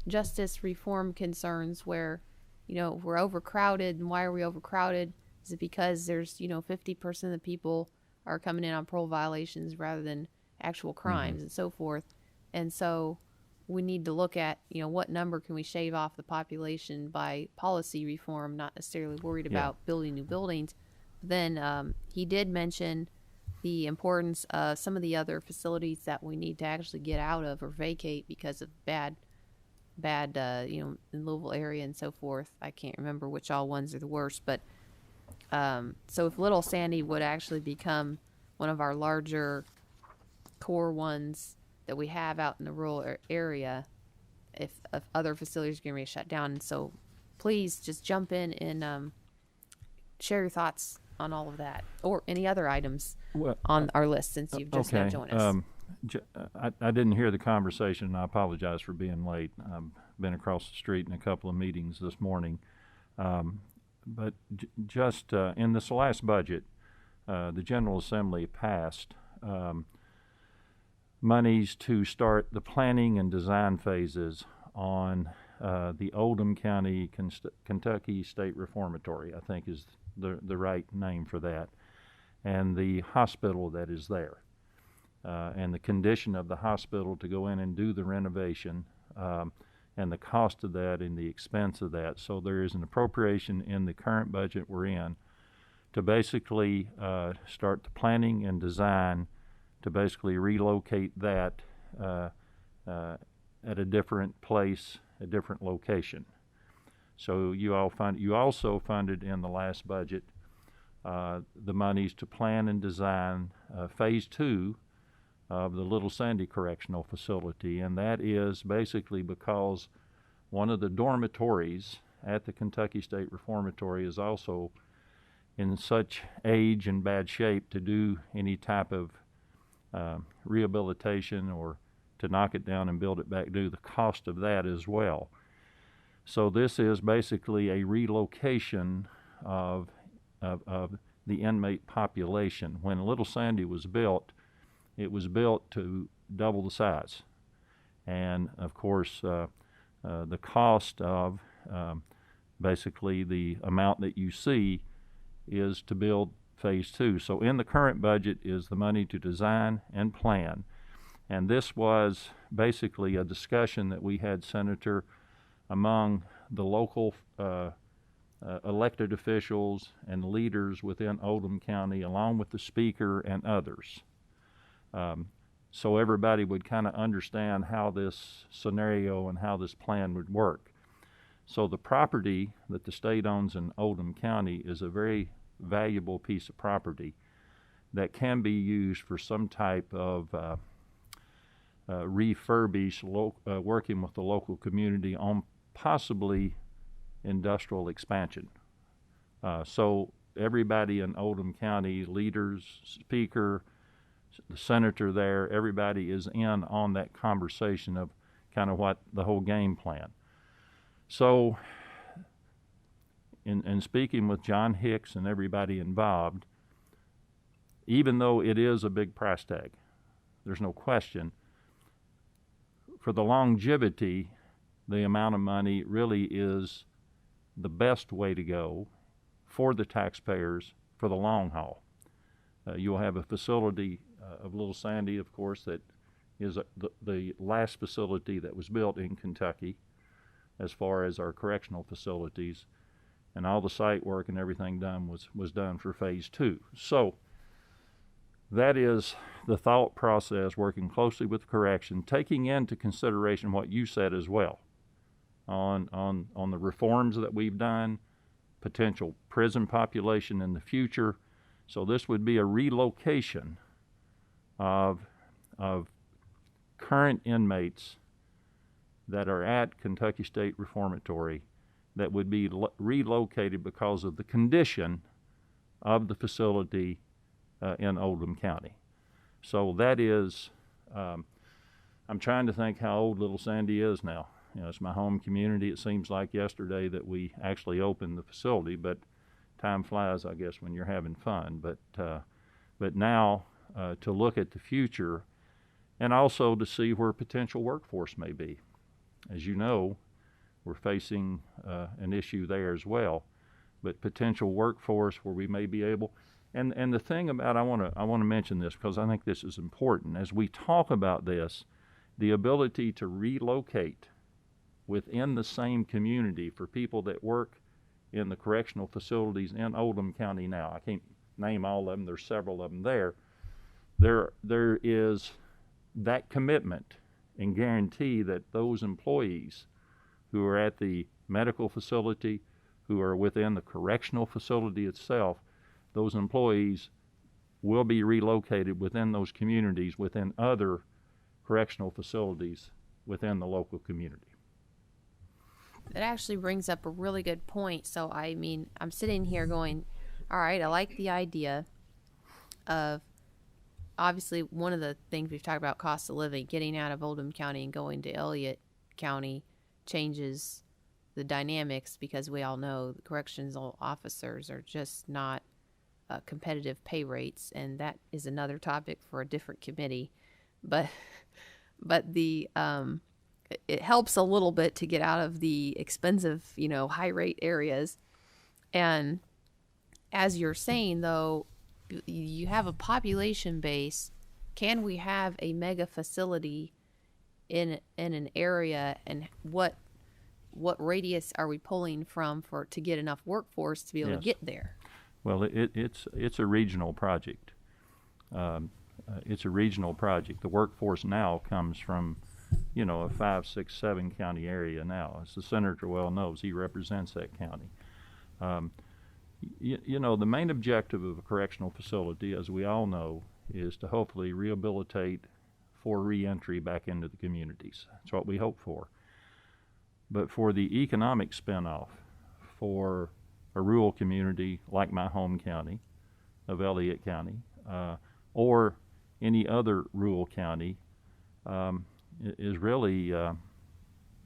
justice reform concerns where, we're overcrowded. And why are we overcrowded? Is it because there's 50% of the people are coming in on parole violations rather than actual crimes and so forth? And so we need to look at what number can we shave off the population by policy reform, not necessarily worried about building new buildings. Then he did mention the importance of some of the other facilities that we need to actually get out of or vacate because of bad in Louisville area and so forth. I can't remember which all ones are the worst, but so if Little Sandy would actually become one of our larger core ones that we have out in the rural area, if other facilities are going to be shut down. And so please just jump in and share your thoughts on all of that or any other items on our list since you've just now joined us. I didn't hear the conversation, and I apologize for being late. I've been across the street in a couple of meetings this morning. But just in this last budget, the General Assembly passed monies to start the planning and design phases on the Oldham County, Kentucky State Reformatory, I think is the right name for that, and the hospital that is there, and the condition of the hospital to go in and do the renovation, and the cost of that and the expense of that. So there is an appropriation in the current budget we're in to basically start the planning and design to basically relocate that at a different place, a different location. So you also funded in the last budget the monies to plan and design phase 2 of the Little Sandy Correctional Facility, and that is basically because one of the dormitories at the Kentucky State Reformatory is also in such age and bad shape to do any type of rehabilitation or to knock it down and build it back, do the cost of that as well. So this is basically a relocation of the inmate population. When Little Sandy was built, it was built to double the size. And of course, the cost of basically the amount that you see is to build phase 2. So in the current budget is the money to design and plan. And this was basically a discussion that we had, Senator, among the local elected officials and leaders within Oldham County, along with the speaker and others. So everybody would kind of understand how this scenario and how this plan would work. So the property that the state owns in Oldham County is a very valuable piece of property that can be used for some type of working with the local community on possibly industrial expansion. So everybody in Oldham County, leaders, speaker, the senator there, everybody is in on that conversation of kind of what the whole game plan. So in speaking with John Hicks and everybody involved, even though it is a big price tag, there's no question, for the longevity, the amount of money really is the best way to go for the taxpayers for the long haul. You'll have a facility of Little Sandy, of course, that is the last facility that was built in Kentucky as far as our correctional facilities, and all the site work and everything done was done for phase 2. So that is the thought process, working closely with correction, taking into consideration what you said as well on the reforms that we've done, potential prison population in the future. So this would be a relocation of current inmates that are at Kentucky State Reformatory that would be relocated because of the condition of the facility in Oldham County. So that is, I'm trying to think how old Little Sandy is now. You know, it's my home community. It seems like yesterday that we actually opened the facility, but time flies, I guess, when you're having fun. But now to look at the future and also to see where potential workforce may be. As you know, we're facing an issue there as well, but potential workforce where we may be able. And the thing about, I want to mention this because I think this is important. As we talk about this, the ability to relocate within the same community for people that work in the correctional facilities in Oldham County now. I can't name all of them. There's several of them there. There is that commitment and guarantee that those employees who are at the medical facility, who are within the correctional facility itself, those employees will be relocated within those communities, within other correctional facilities within the local community. That actually brings up a really good point. So, I mean, I'm sitting here going, all right, I like the idea of, obviously, one of the things we've talked about, cost of living, getting out of Oldham County and going to Elliott County changes the dynamics because we all know the correctional officers are just not competitive pay rates, and that is another topic for a different committee. But the it helps a little bit to get out of the expensive, high rate areas. And as you're saying, though, you have a population base. Can we have a mega facility in an area, and what radius are we pulling from to get enough workforce to be able to get there? Well, it's a regional project. It's a regional project. The workforce now comes from, a 5, 6, 7 county area now. As the senator well knows, he represents that county. The main objective of a correctional facility, as we all know, is to hopefully rehabilitate for reentry back into the communities. That's what we hope for. But for the economic spinoff for a rural community like my home county of Elliott County, or any other rural county, is really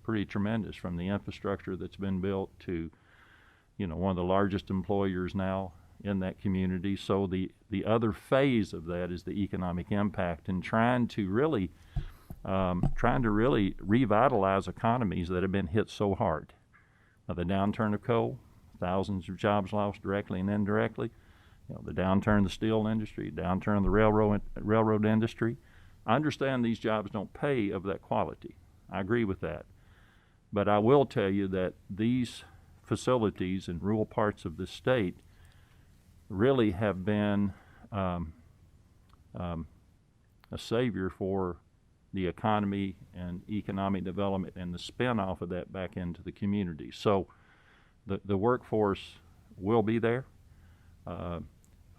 pretty tremendous, from the infrastructure that's been built to, one of the largest employers now in that community. So the other phase of that is the economic impact and trying to really revitalize economies that have been hit so hard. Now, the downturn of coal, thousands of jobs lost directly and indirectly. The downturn of the steel industry, downturn of the railroad industry. I understand these jobs don't pay of that quality. I agree with that. But I will tell you that these facilities in rural parts of the state really have been a savior for the economy and economic development and the spin-off of that back into the community. So the workforce will be there.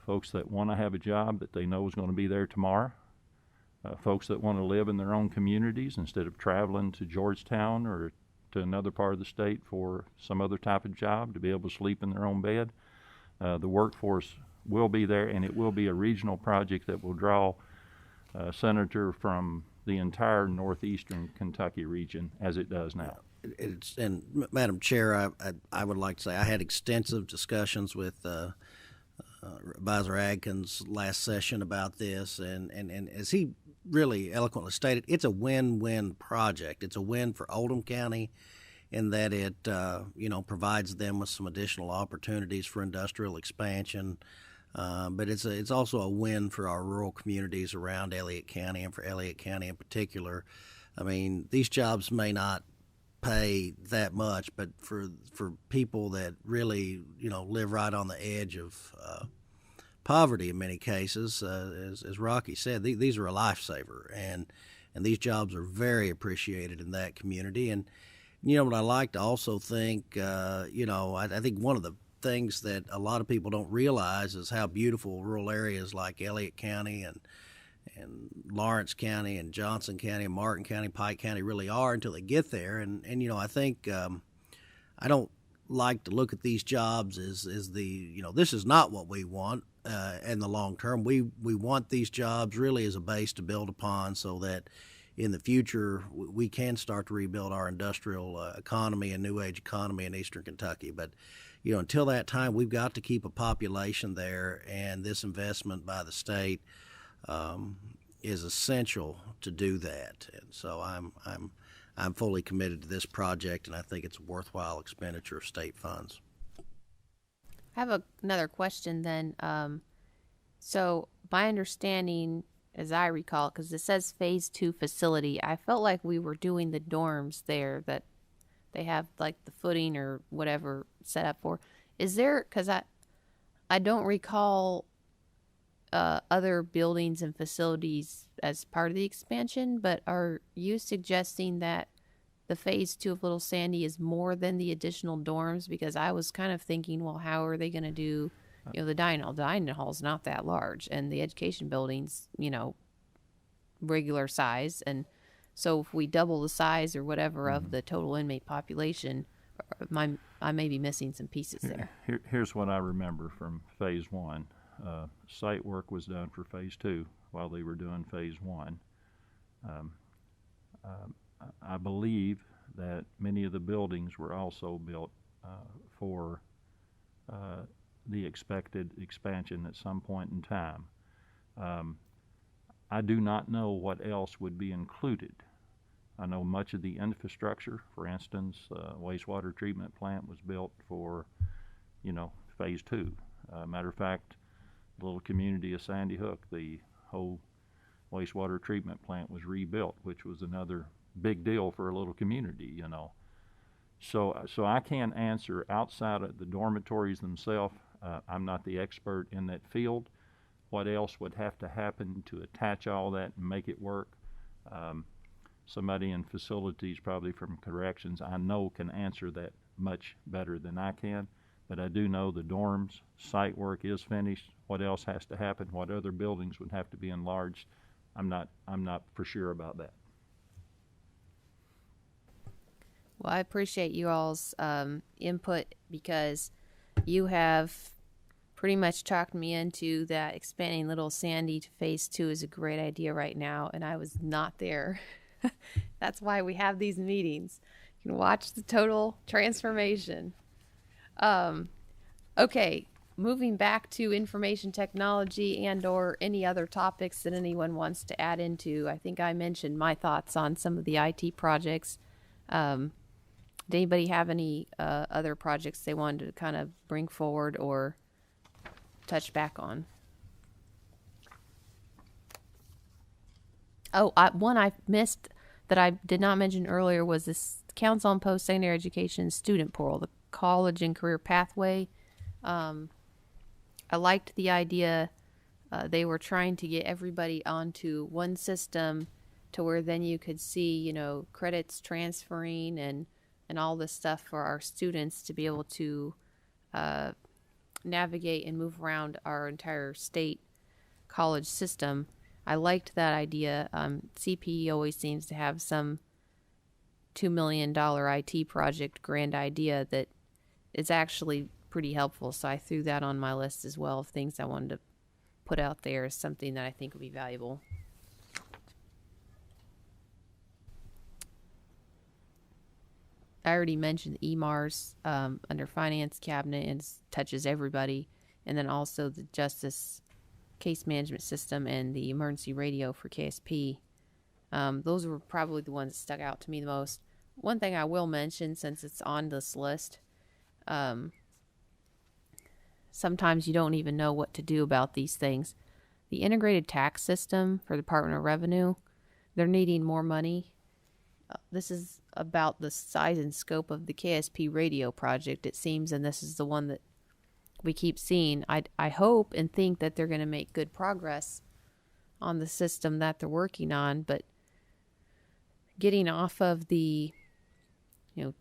Folks that want to have a job that they know is going to be there tomorrow. Folks that want to live in their own communities instead of traveling to Georgetown or to another part of the state for some other type of job, to be able to sleep in their own bed. The workforce will be there, and it will be a regional project that will draw a senator from the entire northeastern Kentucky region, as it does now. And Madam Chair, I would like to say I had extensive discussions with Advisor Adkins last session about this, and as he really eloquently stated, it's a win-win project. It's a win for Oldham County in that it provides them with some additional opportunities for industrial expansion, but it's also a win for our rural communities around Elliott County, and for Elliott County in particular. I mean, these jobs may not pay that much, but for people that really live right on the edge of poverty in many cases, as Rocky said, these are a lifesaver, and these jobs are very appreciated in that community. And what I like to also think, I think one of the things that a lot of people don't realize is how beautiful rural areas like Elliott County Lawrence County and Johnson County and Martin County, Pike County really are until they get there. And I think I don't like to look at these jobs as the, this is not what we want in the long term. We want these jobs really as a base to build upon so that in the future we can start to rebuild our industrial economy and new age economy in eastern Kentucky. But until that time, we've got to keep a population there, and this investment by the state is essential to do that. And so I'm fully committed to this project, and I think it's a worthwhile expenditure of state funds. I have another question then. So my understanding, as I recall, because it says phase 2 facility, I felt like we were doing the dorms there that they have like the footing or whatever set up for. Is there, because I don't recall other buildings and facilities as part of the expansion, but are you suggesting that the phase 2 of Little Sandy is more than the additional dorms? Because I was kind of thinking, well, how are they going to do, the dining hall? The dining hall's not that large, and the education building's, regular size. And so if we double the size or whatever of the total inmate population, I may be missing some pieces there. Here's what I remember from phase 1. Site work was done for phase 2 while they were doing phase 1. I believe that many of the buildings were also built for the expected expansion at some point in time. I do not know what else would be included. I know much of the infrastructure, for instance, wastewater treatment plant was built for, phase 2. Matter of fact, the little community of Sandy Hook, the whole wastewater treatment plant was rebuilt, which was another big deal for a little community, So I can't answer outside of the dormitories themselves. I'm not the expert in that field. What else would have to happen to attach all that and make it work? Somebody in facilities, probably from corrections, I know can answer that much better than I can. But I do know the dorms, site work is finished. What else has to happen? What other buildings would have to be enlarged? I'm not for sure about that. Well, I appreciate you all's input, because you have pretty much talked me into that expanding Little Sandy to phase 2 is a great idea right now, and I was not there. That's why we have these meetings. You can watch the total transformation. Okay, moving back to information technology and or any other topics that anyone wants to add into. I think I mentioned my thoughts on some of the IT projects. Did anybody have any other projects they wanted to kind of bring forward or touch back on? Oh, one I missed that I did not mention earlier was this Council on Post-Secondary Education Student Portal, the college and career pathway. I liked the idea. They were trying to get everybody onto one system to where then you could see, credits transferring and all this stuff for our students to be able to navigate and move around our entire state college system. I liked that idea. CPE always seems to have some $2 million IT project grand idea that is actually pretty helpful. So I threw that on my list as well of things I wanted to put out there as something that I think would be valuable. I already mentioned EMARS under Finance Cabinet, and touches everybody. And then also the Justice Case Management System and the Emergency Radio for KSP. Those were probably the ones that stuck out to me the most. One thing I will mention, since it's on this list, sometimes you don't even know what to do about these things. The integrated tax system for the Department of Revenue, they're needing more money. This is about the size and scope of the KSP radio project, it seems, and this is the one that we keep seeing. I hope and think that they're going to make good progress on the system that they're working on, but getting off of the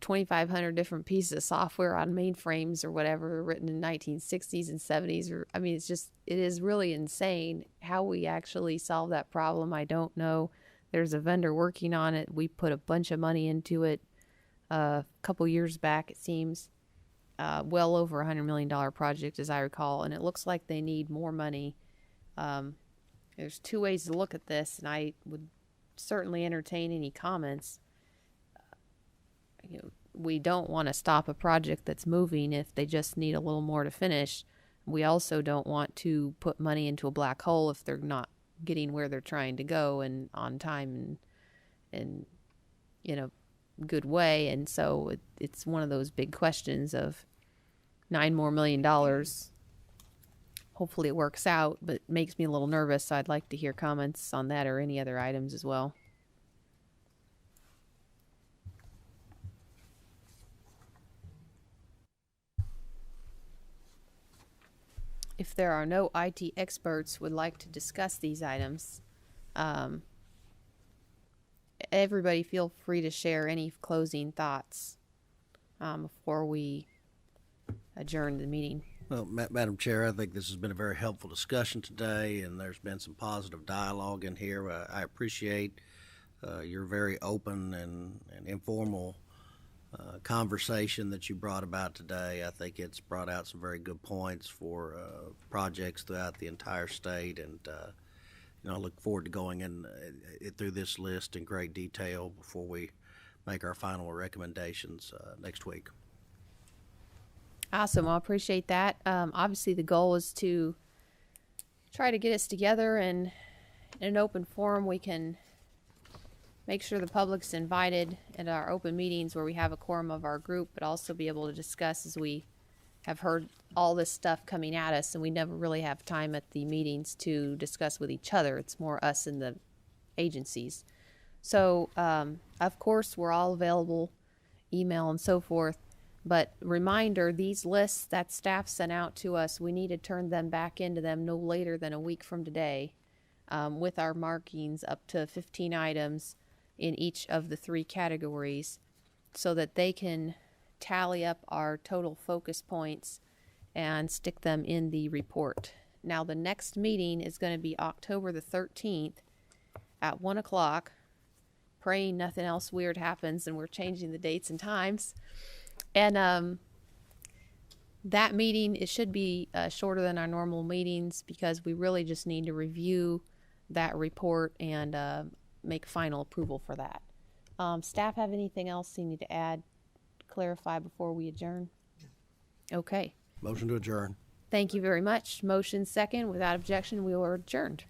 2,500 different pieces of software on mainframes or whatever written in 1960s and 70s. Or I mean, it is really insane how we actually solve that problem. I don't know. There's a vendor working on it. We put a bunch of money into it a couple years back, it seems. Well over $100 million project, as I recall, and it looks like they need more money. There's two ways to look at this, and I would certainly entertain any comments. We don't want to stop a project that's moving if they just need a little more to finish. We also don't want to put money into a black hole if they're not getting where they're trying to go and on time and in a good way. And so it's one of those big questions of $9 million more. Hopefully it works out, but it makes me a little nervous. So I'd like to hear comments on that or any other items as well. If there are no IT experts would like to discuss these items, everybody feel free to share any closing thoughts before we adjourn the meeting. Well, Madam Chair, I think this has been a very helpful discussion today, and there's been some positive dialogue in here. I appreciate your very open and informal conversation that you brought about today. I think it's brought out some very good points for projects throughout the entire state, and I look forward to going through this list in great detail before we make our final recommendations next week. Awesome. I appreciate that. Obviously, the goal is to try to get us together and in an open forum we can make sure the public's invited at our open meetings where we have a quorum of our group, but also be able to discuss as we have heard all this stuff coming at us, and we never really have time at the meetings to discuss with each other. It's more us and the agencies. So, of course, we're all available, email and so forth. But reminder, these lists that staff sent out to us, we need to turn them back into them no later than a week from today, with our markings up to 15 items in each of the 3 categories so that they can tally up our total focus points and stick them in the report. Now, the next meeting is going to be October the 13th at 1 o'clock, praying nothing else weird happens and we're changing the dates and times. And that meeting, it should be shorter than our normal meetings because we really just need to review that report and make final approval for that. Staff have anything else you need to add, clarify before we adjourn? Okay. Motion to adjourn. Thank you very much. Motion second. Without objection, we are adjourned.